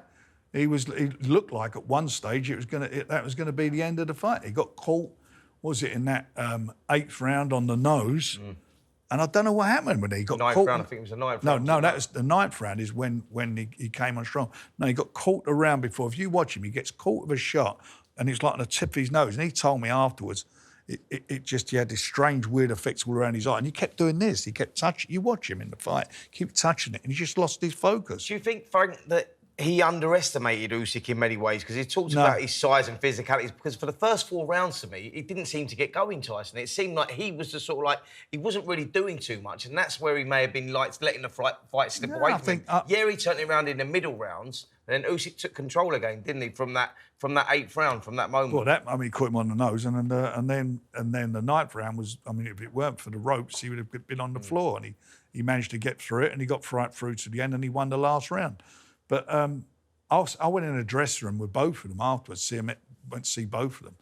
[SPEAKER 1] he looked like at one stage that was gonna be the end of the fight. He got caught, in that 8th round on the nose. And I don't know what happened when he got caught.
[SPEAKER 3] 9th round, I think it was the 9th round.
[SPEAKER 1] No, that was the 9th round is when he came on strong. No, he got caught around before. If you watch him, he gets caught with a shot and it's like on the tip of his nose. And he told me afterwards, he had this strange, weird effects all around his eye. And he kept doing this. He kept touching. You watch him in the fight, keep touching it, and he just lost his focus.
[SPEAKER 3] Do you think, Frank, that he underestimated Usyk in many ways because he talked about his size and physicality? Because for the first 4 rounds to me, it didn't seem to get going, Tyson. It seemed like he was just sort of like, he wasn't really doing too much, and that's where he may have been like letting the fight slip away from him. He turned it around in the middle rounds, and then Usyk took control again, didn't he, from that 8th round, from that moment?
[SPEAKER 1] Well, he caught him on the nose, and then the 9th round was, if it weren't for the ropes, he would have been on the floor, and he managed to get through it, and he got right through to the end, and he won the last round. But I went in a dressing room with both of them afterwards, went to see both of them.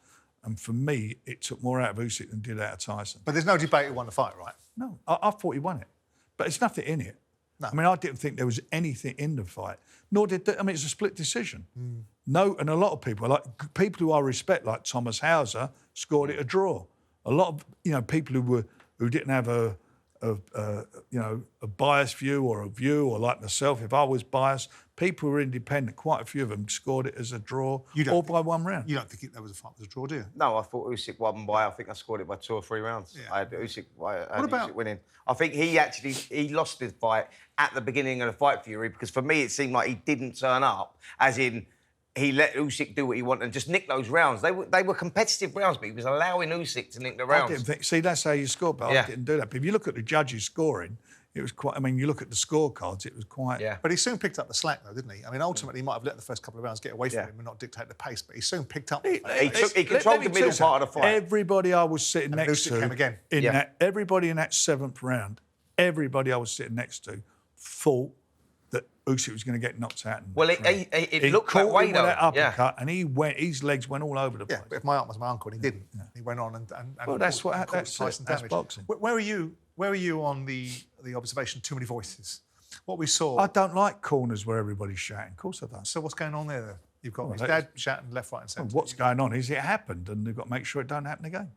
[SPEAKER 1] And for me, it took more out of Usyk than did out of Tyson.
[SPEAKER 2] But there's no debate who won the fight, right?
[SPEAKER 1] No, I thought he won it. But it's nothing in it. No. I didn't think there was anything in the fight. Nor did it's a split decision. No, and a lot of people, like people who I respect, like Thomas Hauser, scored it a draw. A lot of people who didn't have a biased view or like myself, if I was biased, people who were independent, quite a few of them scored it as a draw or by 1 round.
[SPEAKER 2] You don't think that was a fight was a draw, do you?
[SPEAKER 3] No, I thought Usyk won by, I think I scored it by 2 or 3 rounds.
[SPEAKER 2] Yeah.
[SPEAKER 3] I had Usyk winning. I think he lost his fight at the beginning of the fight, Fury, because for me it seemed like he didn't turn up, as in he let Usyk do what he wanted and just nick those rounds. They were competitive rounds, but he was allowing Usyk to nick the rounds.
[SPEAKER 1] I didn't think, see, that's how you score, but I didn't do that. But if you look at the judges' scoring, it was quite, you look at the scorecards, it was quite...
[SPEAKER 3] Yeah.
[SPEAKER 2] But he soon picked up the slack, though, didn't he? Ultimately, he might have let the first couple of rounds get away from him and not dictate the pace, but he soon picked up...
[SPEAKER 3] He controlled the middle part of the fight.
[SPEAKER 1] Everybody I was sitting next to...
[SPEAKER 2] came again.
[SPEAKER 1] Everybody in that 7th round, everybody I was sitting next to thought that Usyk was going to get knocked out.
[SPEAKER 3] Well, it looked that way, though.
[SPEAKER 1] That uppercut, and his legs went all over the place.
[SPEAKER 2] Yeah, but if my aunt was my uncle, and he didn't. He went on and
[SPEAKER 1] well, that's
[SPEAKER 2] Tyson
[SPEAKER 1] that's
[SPEAKER 2] damage.
[SPEAKER 1] boxing.
[SPEAKER 2] Where are you on the observation? Too many voices. What we saw.
[SPEAKER 1] I don't like corners where everybody's shouting. Of course I don't.
[SPEAKER 2] So what's going on there? You've got his dad shouting left, right, and centre.
[SPEAKER 1] Well, what's going on is it happened, and they've got to make sure it don't happen again.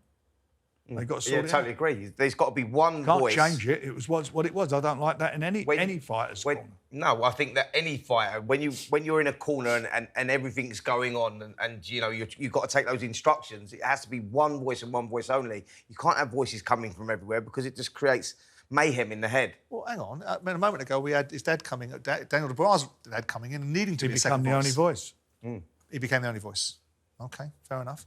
[SPEAKER 1] They've got to sort it
[SPEAKER 3] totally
[SPEAKER 1] out.
[SPEAKER 3] agree. There's got to be one voice.
[SPEAKER 1] Can't change it. It was what it was. I don't like that in any fighter's corner.
[SPEAKER 3] No, I think that any fighter, when you're in a corner and everything's going on, and you know you've got to take those instructions, it has to be one voice and one voice only. You can't have voices coming from everywhere because it just creates mayhem in the head.
[SPEAKER 2] Well, hang on. A moment ago, we had his dad coming, Daniel Dubois' dad coming in, needing to be a second voice.
[SPEAKER 1] He became the only voice.
[SPEAKER 2] He became the only voice. OK, fair enough.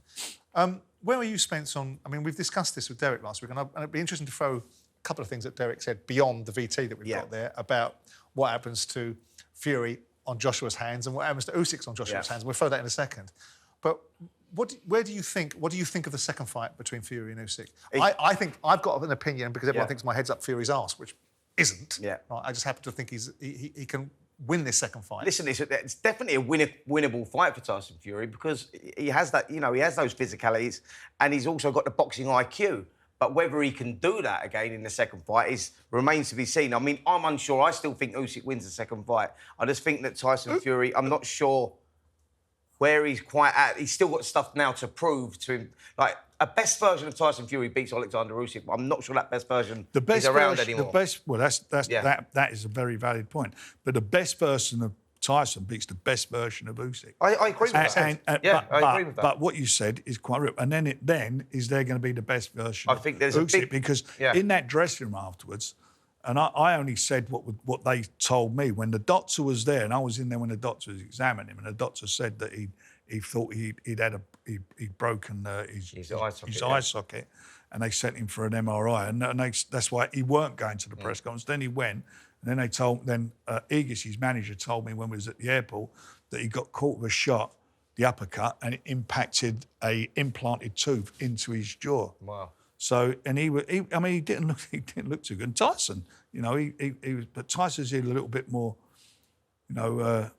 [SPEAKER 2] Where were you, Spence, on... I mean, we've discussed this with Derek last week, and it'd be interesting to throw a couple of things that Derek said beyond the VT that we've got there about what happens to Fury on Joshua's hands and what happens to Usyk's on Joshua's hands. We'll throw that in a second. But what do you think of the second fight between Fury and Usyk? I think I've got an opinion because everyone thinks my head's up Fury's arse, which isn't. Yeah. Right? I just happen to think he can win this second fight.
[SPEAKER 3] Listen, it's definitely a winnable fight for Tyson Fury because he has that, he has those physicalities and he's also got the boxing IQ. But whether he can do that again in the second fight remains to be seen. I mean, I'm unsure. I still think Usyk wins the second fight. I just think that Tyson Fury, I'm not sure where he's quite at. He's still got stuff now to prove to him. Like, a best version of Tyson Fury beats Alexander Usyk, but I'm not sure that best version is around anymore.
[SPEAKER 1] That is a very valid point. But the best version of Tyson beats the best version of Usyk.
[SPEAKER 3] I agree with that. I agree with that.
[SPEAKER 1] But what you said is quite real. And then is there going to be the best version of Usyk? Because in that dressing room afterwards, and I only said what they told me when the doctor was there, and I was in there when the doctor was examining him, and the doctor said that he thought he'd broken his eye socket, and they sent him for an MRI, and that's why he weren't going to the press conference. Then he went, and then Igis, his manager, told me when we was at the airport that he got caught with a shot, the uppercut, and it impacted a implanted tooth into his jaw. Wow. So, and he didn't look too good. And Tyson, but Tyson's in a little bit more, a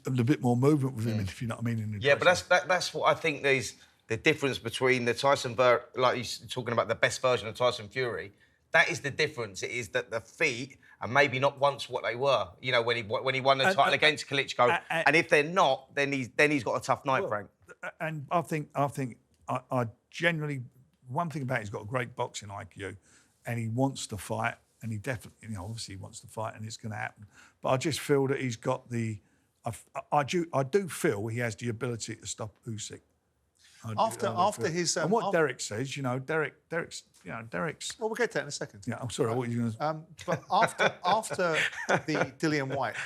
[SPEAKER 1] little bit more movement with him, if you know what I mean.
[SPEAKER 3] But that's what I think there's the difference between the Tyson, like you're talking about the best version of Tyson Fury. That is the difference. It is that the feet are maybe not once what they were. When he won the title against Klitschko, and if they're not, then he's got a tough night, Frank.
[SPEAKER 1] And I genuinely. One thing about it, he's got a great boxing IQ, and he wants to fight, and he definitely, obviously he wants to fight, and it's going to happen. But I just feel that he's got the, I do feel he has the ability to stop Usyk.
[SPEAKER 2] After his
[SPEAKER 1] and what Derek says, Derek's.
[SPEAKER 2] Well, we'll get to that in a second.
[SPEAKER 1] Yeah, I'm sorry. What are you going to?
[SPEAKER 2] But after the Dillian Whyte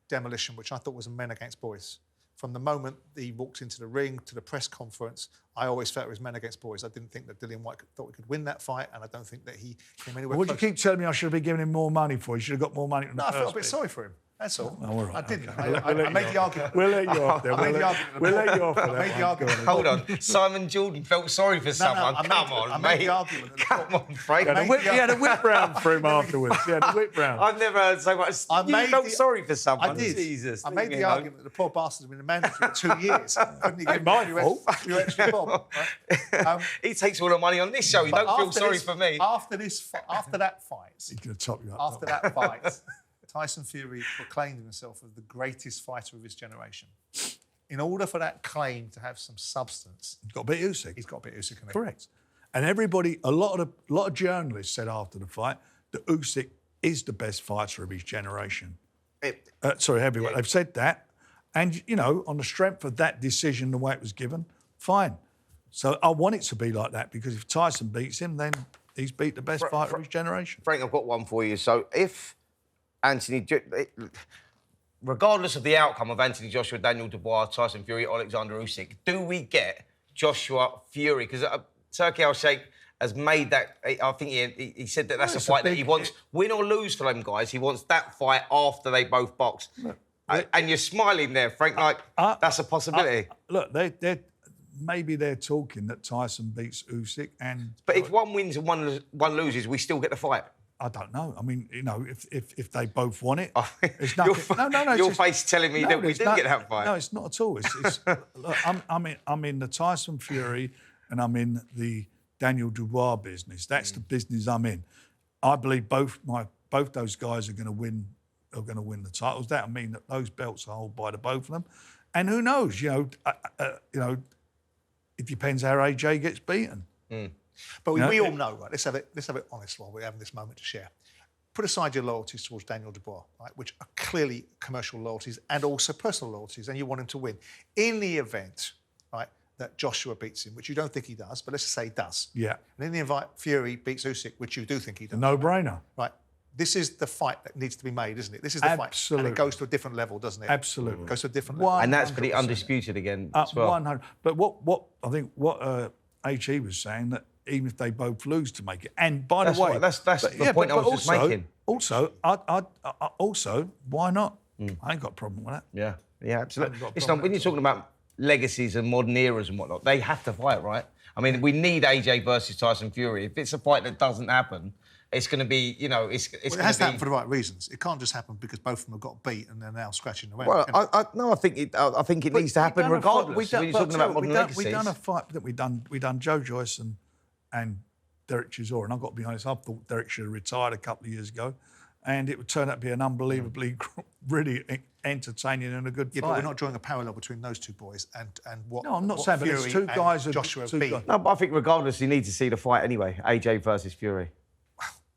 [SPEAKER 2] demolition, which I thought was a men against boys. From the moment he walked into the ring to the press conference, I always felt it was men against boys. I didn't think that Dillian Whyte thought he could win that fight, and I don't think that he came anywhere close.
[SPEAKER 1] What do you keep telling me I should have been giving him more money for? He should have got more money from the first.
[SPEAKER 2] I felt a bit sorry for him. That's all.
[SPEAKER 1] Oh, all right.
[SPEAKER 2] I didn't.
[SPEAKER 1] Okay.
[SPEAKER 2] I made the argument.
[SPEAKER 1] We'll let you off there. We'll let you off for that.
[SPEAKER 2] I made the argument.
[SPEAKER 3] Hold on. Simon Jordan felt sorry for someone. Come on, mate. Come on, Frank.
[SPEAKER 1] He had a whip round for him afterwards. He had a whip round.
[SPEAKER 3] I've never heard so much. You felt sorry for someone.
[SPEAKER 2] I did.
[SPEAKER 3] Jesus.
[SPEAKER 2] I made the argument that the poor bastard's been a manager for 2 years. Couldn't he get a few extra bob?
[SPEAKER 3] He takes all the money on this show. You don't feel sorry for me.
[SPEAKER 2] After that fight,
[SPEAKER 1] he's going to top you up.
[SPEAKER 2] After that fight, Tyson Fury proclaimed himself as the greatest fighter of his generation. In order for that claim to have some substance,
[SPEAKER 1] he's got to beat Usyk.
[SPEAKER 2] He's got to beat Usyk.
[SPEAKER 1] Correct. And everybody, a lot of journalists said after the fight that Usyk is the best fighter of his generation. Heavyweight. Yeah. They've said that, and on the strength of that decision, the way it was given, fine. So I want it to be like that because if Tyson beats him, then he's beat the best fighter of his generation.
[SPEAKER 3] Frank, I've got one for you. So if regardless of the outcome of Anthony Joshua, Daniel Dubois, Tyson Fury, Alexander Usyk, do we get Joshua Fury? Because Turki Al-Sheikh has made that. I think he said that that's a fight that he wants, win or lose for them guys. He wants that fight after they both box. And you're smiling there, Frank. That's a possibility.
[SPEAKER 1] Look, maybe they're talking that Tyson beats Usyk, but
[SPEAKER 3] if one wins and one loses, we still get the fight.
[SPEAKER 1] I don't know. I mean, you know, if they both want it,
[SPEAKER 3] Oh,
[SPEAKER 1] it's nothing. No.
[SPEAKER 3] Your face telling me that we didn't get that fight.
[SPEAKER 1] No, it's not at all. It's look, I'm in the Tyson Fury, and I'm in the Daniel Dubois business. That's the business I'm in. I believe both those guys are going to win. Are going to win the titles. That'll mean that those belts are held by the both of them. And who knows? You know, it depends how AJ gets beaten.
[SPEAKER 2] But we all know, right? Let's have it honest while we're having this moment to share. Put aside your loyalties towards Daniel Dubois, right, which are clearly commercial loyalties and also personal loyalties, and you want him to win. In the event, right, that Joshua beats him, which you don't think he does, but let's just say he does.
[SPEAKER 1] Yeah.
[SPEAKER 2] And in the event Fury beats Usyk, which you do think he does.
[SPEAKER 1] No-brainer.
[SPEAKER 2] Right. This is the fight that needs to be made, isn't it? This is the fight. And it goes to a different level, doesn't it?
[SPEAKER 1] Absolutely.
[SPEAKER 2] It goes to a different level.
[SPEAKER 3] And that's pretty undisputed again as well.
[SPEAKER 1] 100. But what I think what HE was saying, that even if they both lose to make it, and by the way,
[SPEAKER 3] that's the point I was just making.
[SPEAKER 1] Also, why not? I ain't got a problem with that.
[SPEAKER 3] Yeah, absolutely. Listen, when you're talking about legacies and modern eras and whatnot, they have to fight, right? I mean, we need AJ versus Tyson Fury. If it's a fight that doesn't happen, it's going to be, you know, it's
[SPEAKER 2] it has to happen for the right reasons. It can't just happen because both of them have got beat and they're now scratching around.
[SPEAKER 3] Well, I think it needs to happen regardless. When you're talking about modern legacies.
[SPEAKER 1] We've done a fight that we done Joyce and Derek Chisora, and I've got to be honest, I thought Derek should have retired a couple of years ago, and it would turn out to be an unbelievably, really entertaining and a good fight.
[SPEAKER 2] But we're not drawing a parallel between those two boys and what.
[SPEAKER 1] No, I'm not saying, but
[SPEAKER 2] Fury
[SPEAKER 1] it's two guys and
[SPEAKER 2] Joshua
[SPEAKER 1] two
[SPEAKER 2] beat.
[SPEAKER 1] guys.
[SPEAKER 3] No, but I think regardless, you need to see the fight anyway. AJ versus Fury.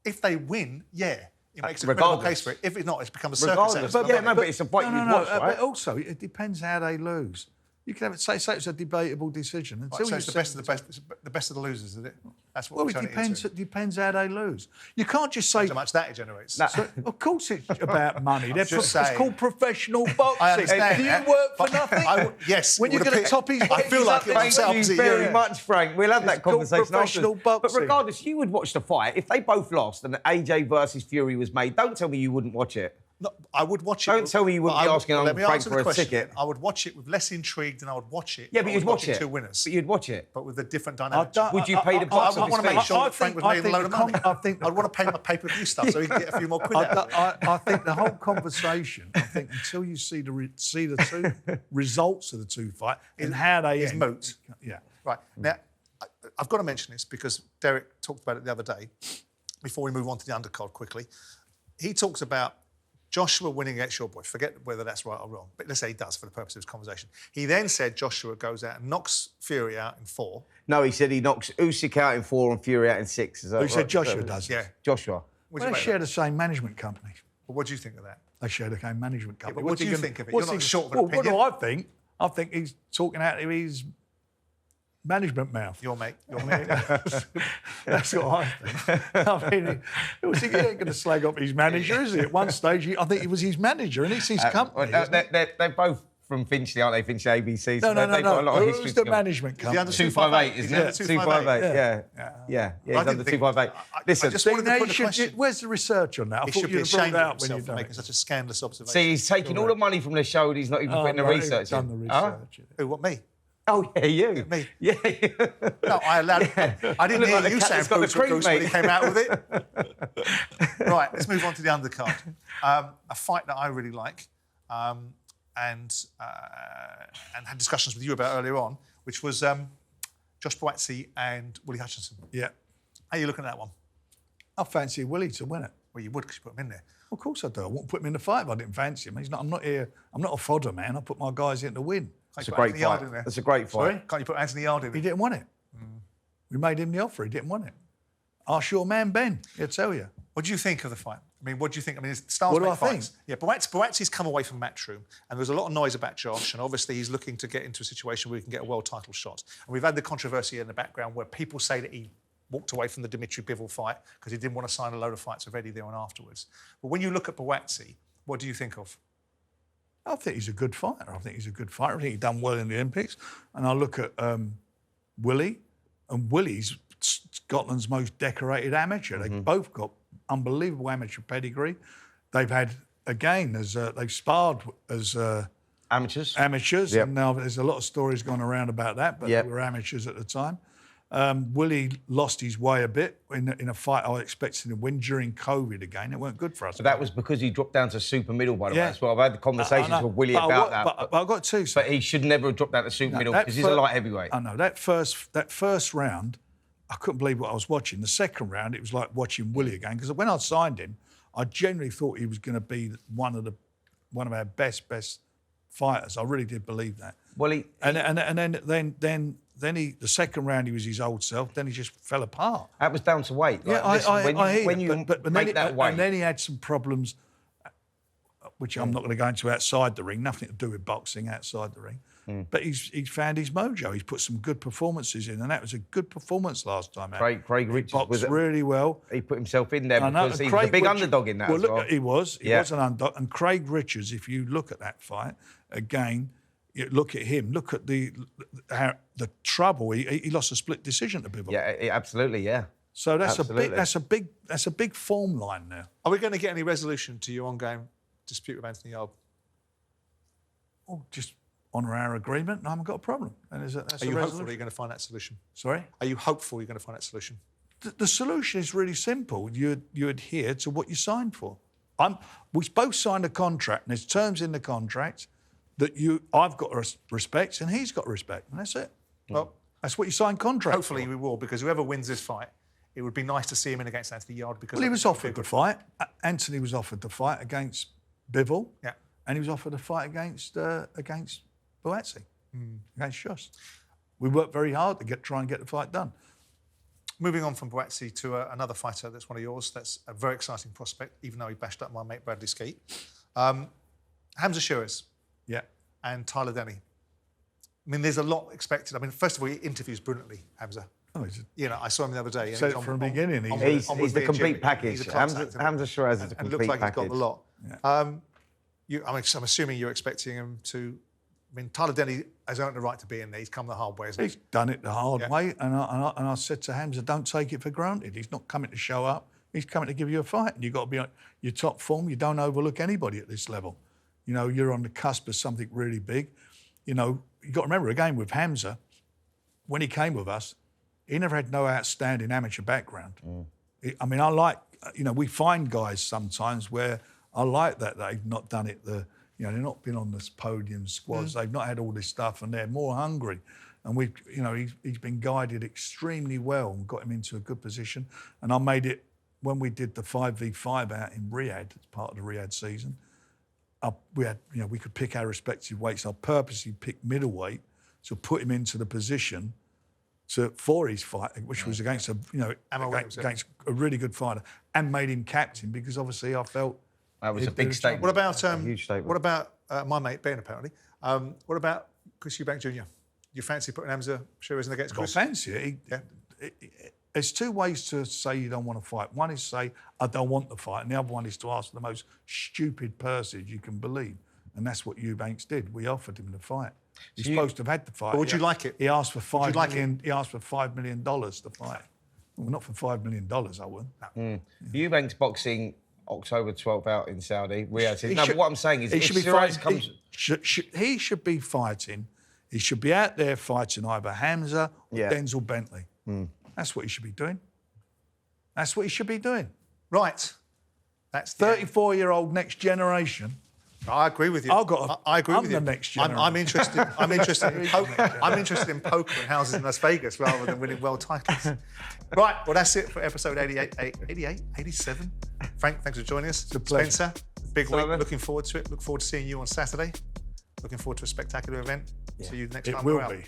[SPEAKER 2] If they win, yeah, it makes a
[SPEAKER 3] regardless.
[SPEAKER 2] credible case for it. If it's not, it's become a circus.
[SPEAKER 3] But it's a fight you'd watch, right?
[SPEAKER 1] But also, it depends how they lose. You can have it say it's a debatable decision until
[SPEAKER 2] so it's the best of the best, the best of the losers, is it? That's what.
[SPEAKER 1] Well, it depends how they lose. You can't just say
[SPEAKER 2] how much that it generates.
[SPEAKER 1] So, of course, it's about money.
[SPEAKER 2] It's
[SPEAKER 1] called professional boxing.
[SPEAKER 2] I understand.
[SPEAKER 1] Do you work for nothing?
[SPEAKER 2] Yes.
[SPEAKER 1] When you're going to top his,
[SPEAKER 2] I feel like it was
[SPEAKER 3] Thank you very much, Frank. We'll have that conversation
[SPEAKER 1] professional
[SPEAKER 3] afterwards.
[SPEAKER 1] boxing.
[SPEAKER 3] But regardless, you would watch the fight if they both lost and AJ versus Fury was made. Don't tell me you wouldn't watch it.
[SPEAKER 2] No, I would watch it.
[SPEAKER 3] Don't tell me you wouldn't be asking Frank for a ticket.
[SPEAKER 2] I would watch it with less intrigue than I would watch it.
[SPEAKER 3] Yeah, but you'd watch it.
[SPEAKER 2] Two winners.
[SPEAKER 3] But you'd watch it.
[SPEAKER 2] But with a different dynamic.
[SPEAKER 3] Would you pay the box
[SPEAKER 2] I
[SPEAKER 3] office
[SPEAKER 2] want to
[SPEAKER 3] fee?
[SPEAKER 2] make sure that Frank was making a load of money. I'd want to pay my pay-per-view stuff so he can get a few more quid out of it.
[SPEAKER 1] I think the whole conversation, until you see the two results of the two fight and how they end.
[SPEAKER 2] Moot.
[SPEAKER 1] Yeah.
[SPEAKER 2] Right. Now, I've got to mention this because Derek talked about it the other day, before we move on to the undercard quickly. He talks about Joshua winning against your boy. Forget whether that's right or wrong, but let's say he does for the purpose of this conversation. He then said Joshua goes out and knocks Fury out in 4.
[SPEAKER 3] No, he said he knocks Usyk out in 4 and Fury out in 6. Is that
[SPEAKER 1] He said Joshua does.
[SPEAKER 2] Yeah.
[SPEAKER 3] Joshua.
[SPEAKER 1] Well, they share the same management company.
[SPEAKER 2] Well, what do you think of that?
[SPEAKER 1] They share the same management company.
[SPEAKER 2] Yeah, but what do you think of it? You're not short of an opinion.
[SPEAKER 1] What do I think? I think he's talking out of his management mouth.
[SPEAKER 2] Your mate.
[SPEAKER 1] That's what I think. I mean, he ain't going to slag up his manager, is he? At one stage, I think he was his manager, and it's his company.
[SPEAKER 3] They're both from Finchley, aren't they? Finchley ABC.
[SPEAKER 1] No.
[SPEAKER 3] They've got a lot of history.
[SPEAKER 1] Who's the management company?
[SPEAKER 3] 258, isn't it? 258. Yeah. He's under 258. Listen,
[SPEAKER 2] I just wanted to put a question.
[SPEAKER 1] Where's the research on that? I
[SPEAKER 2] He
[SPEAKER 1] thought
[SPEAKER 2] should
[SPEAKER 1] you'd
[SPEAKER 2] be
[SPEAKER 1] have brought
[SPEAKER 2] ashamed
[SPEAKER 1] it
[SPEAKER 2] of
[SPEAKER 1] out when
[SPEAKER 2] himself
[SPEAKER 1] you've
[SPEAKER 2] for
[SPEAKER 1] done
[SPEAKER 2] making
[SPEAKER 1] it.
[SPEAKER 2] such a scandalous observation.
[SPEAKER 3] see, he's taking all the money from the show and he's not even putting the research
[SPEAKER 1] done
[SPEAKER 3] in.
[SPEAKER 1] the research.
[SPEAKER 2] Who, what, me?
[SPEAKER 3] Oh, yeah, you.
[SPEAKER 2] Me?
[SPEAKER 3] Yeah.
[SPEAKER 2] No, I allowed it. I didn't hear you saying Bruce when he came out with it. Right, let's move on to the undercard. A fight that I really like and had discussions with you about earlier on, which was Josh Boazzi and Willie Hutchinson.
[SPEAKER 1] Yeah.
[SPEAKER 2] How are you looking at that one?
[SPEAKER 1] I fancy Willie to win it.
[SPEAKER 2] Well, you would because you put him in there.
[SPEAKER 1] Of course I do. I wouldn't put him in the fight if I didn't fancy him. I'm not here. I'm not a fodder man. I put my guys in to win.
[SPEAKER 3] It's a great fight. That's a great fight.
[SPEAKER 1] Sorry?
[SPEAKER 2] Can't you put Anthony Yard in
[SPEAKER 1] He
[SPEAKER 2] there?
[SPEAKER 1] didn't want it. We made him the offer. He didn't want it. Ask your man Ben. He'll tell you.
[SPEAKER 2] What do you think of the fight? I mean, what do you think? I mean, it's stars
[SPEAKER 1] What do
[SPEAKER 2] make
[SPEAKER 1] I think?
[SPEAKER 2] fights. Yeah, Boazzi's come away from Matchroom, and there's a lot of noise about Josh, and obviously he's looking to get into a situation where he can get a world title shot. And we've had the controversy in the background where people say that he walked away from the Dimitri Bivol fight because he didn't want to sign a load of fights with Eddie there and afterwards. But when you look at Boazzi, what do you think of?
[SPEAKER 1] I think he's a good fighter. I think he's done well in the Olympics. And I look at Willie, and Willie's Scotland's most decorated amateur. They've both got unbelievable amateur pedigree. They've had, again, they've sparred as
[SPEAKER 3] Amateurs.
[SPEAKER 1] Yep. And now there's a lot of stories going around about that, but
[SPEAKER 3] Yep.
[SPEAKER 1] they were amateurs at the time. Willie lost his way a bit in a fight I was expecting to win during COVID again. It weren't good for us.
[SPEAKER 3] But that was because he dropped down to super middle, by the way, as well. I've had the conversations with Willie about that.
[SPEAKER 1] But I've got two.
[SPEAKER 3] But he should never have dropped down to super middle because he's a light heavyweight.
[SPEAKER 1] I know. That first round, I couldn't believe what I was watching. The second round, it was like watching Willie again, because when I signed him, I genuinely thought he was going to be one of our best fighters. I really did believe that.
[SPEAKER 3] Well,
[SPEAKER 1] then the second round he was his old self. Then he just fell apart.
[SPEAKER 3] That was down to weight.
[SPEAKER 1] Yeah, I hear
[SPEAKER 3] when you make that weight.
[SPEAKER 1] And then he had some problems, which I'm not going to go into outside the ring. Nothing to do with boxing outside the ring. But he's found his mojo. He's put some good performances in, and that was a good performance last time out.
[SPEAKER 3] Craig Richards
[SPEAKER 1] boxed really well.
[SPEAKER 3] He put himself in there because he was a big underdog in that as well.
[SPEAKER 1] He was an underdog. And Craig Richards, if you look at that fight again, you look at him. Look at the trouble. He lost a split decision to Bivol.
[SPEAKER 3] Yeah, absolutely. Yeah.
[SPEAKER 1] So that's a big form line now.
[SPEAKER 2] Are we going to get any resolution to your ongoing dispute with Anthony Yarde?
[SPEAKER 1] Oh, just honour our agreement, and I haven't got a problem. And
[SPEAKER 2] are you hopeful you're going to find that solution?
[SPEAKER 1] Sorry?
[SPEAKER 2] Are you hopeful you're going to find that solution?
[SPEAKER 1] The solution is really simple. You adhere to what you signed for. We both signed a contract, and there's terms in the contract that I've got to respect, and he's got to respect, and that's it. Well, that's what you signed contract
[SPEAKER 2] Hopefully
[SPEAKER 1] for.
[SPEAKER 2] we will, because whoever wins this fight, it would be nice to see him in against Anthony Yarde. Because
[SPEAKER 1] he was offered the fight. Anthony was offered the fight against Bivol.
[SPEAKER 2] Yeah.
[SPEAKER 1] And he was offered a fight against Boazzi, against Joyce. We worked very hard to try and get the fight done.
[SPEAKER 2] Moving on from Boazzi to another fighter that's one of yours, that's a very exciting prospect, even though he bashed up my mate Bradley Skeet. Hamza Sheeraz.
[SPEAKER 1] Yeah.
[SPEAKER 2] And Tyler Denny. I mean, there's a lot expected. I mean, first of all, he interviews brilliantly, Hamza.
[SPEAKER 1] Oh,
[SPEAKER 2] I saw him the other day.
[SPEAKER 1] Said it from the beginning.
[SPEAKER 3] He's the complete package. Hamza Sheeraz is a complete package.
[SPEAKER 2] And looks like he's got the lot.
[SPEAKER 1] Yeah.
[SPEAKER 2] I'm assuming you're expecting him to... I mean, Tyler Denny has earned the right to be in there. He's come the hard way, hasn't he?
[SPEAKER 1] He's done it the hard way. And I said to Hamza, don't take it for granted. He's not coming to show up. He's coming to give you a fight. And you've got to be on your top form. You don't overlook anybody at this level. You're on the cusp of something really big. You've got to remember, again, with Hamza, when he came with us, he never had no outstanding amateur background. I mean, I like, we find guys sometimes where I like that they've not done it, they've not been on this podium squads, they've not had all this stuff, and they're more hungry. And he's been guided extremely well and got him into a good position. And I made it, when we did the 5v5 out in Riyadh, as part of the Riyadh season, we could pick our respective weights. I purposely picked middleweight to put him into the position for his fight, which was against a really good fighter, and made him captain because obviously I felt
[SPEAKER 3] that was a big statement.
[SPEAKER 2] What about
[SPEAKER 3] a huge statement.
[SPEAKER 2] What about my mate Ben? Apparently, what about Chris Eubank Jr? You fancy putting Hamza Sheeraz in against Chris?
[SPEAKER 1] I fancy it. There's two ways to say you don't want to fight. One is say, I don't want the fight, and the other one is to ask for the most stupid purses you can believe. And that's what Eubanks did. We offered him the fight. He's supposed to have had the fight.
[SPEAKER 2] But would you like it?
[SPEAKER 1] He asked for $5 million to fight. Well, not for $5 million, I wouldn't. No.
[SPEAKER 3] Eubanks boxing October 12th out in Saudi. But what I'm saying is,
[SPEAKER 1] he should be fighting. He should be out there fighting either Hamza or Denzel Bentley. That's what he should be doing. That's what he should be doing.
[SPEAKER 2] Right. That's
[SPEAKER 1] 34-year-old next generation.
[SPEAKER 2] I agree with you. I agree with you.
[SPEAKER 1] I'm the next generation.
[SPEAKER 2] I'm interested in poker. I'm interested in poker and houses in Las Vegas rather than winning world titles. Right. Well, that's it for episode 87. Frank, thanks for joining us.
[SPEAKER 1] It's a pleasure.
[SPEAKER 2] Spencer, big week. Looking forward to it. Look forward to seeing you on Saturday. Looking forward to a spectacular event. See you next time.
[SPEAKER 1] It will be.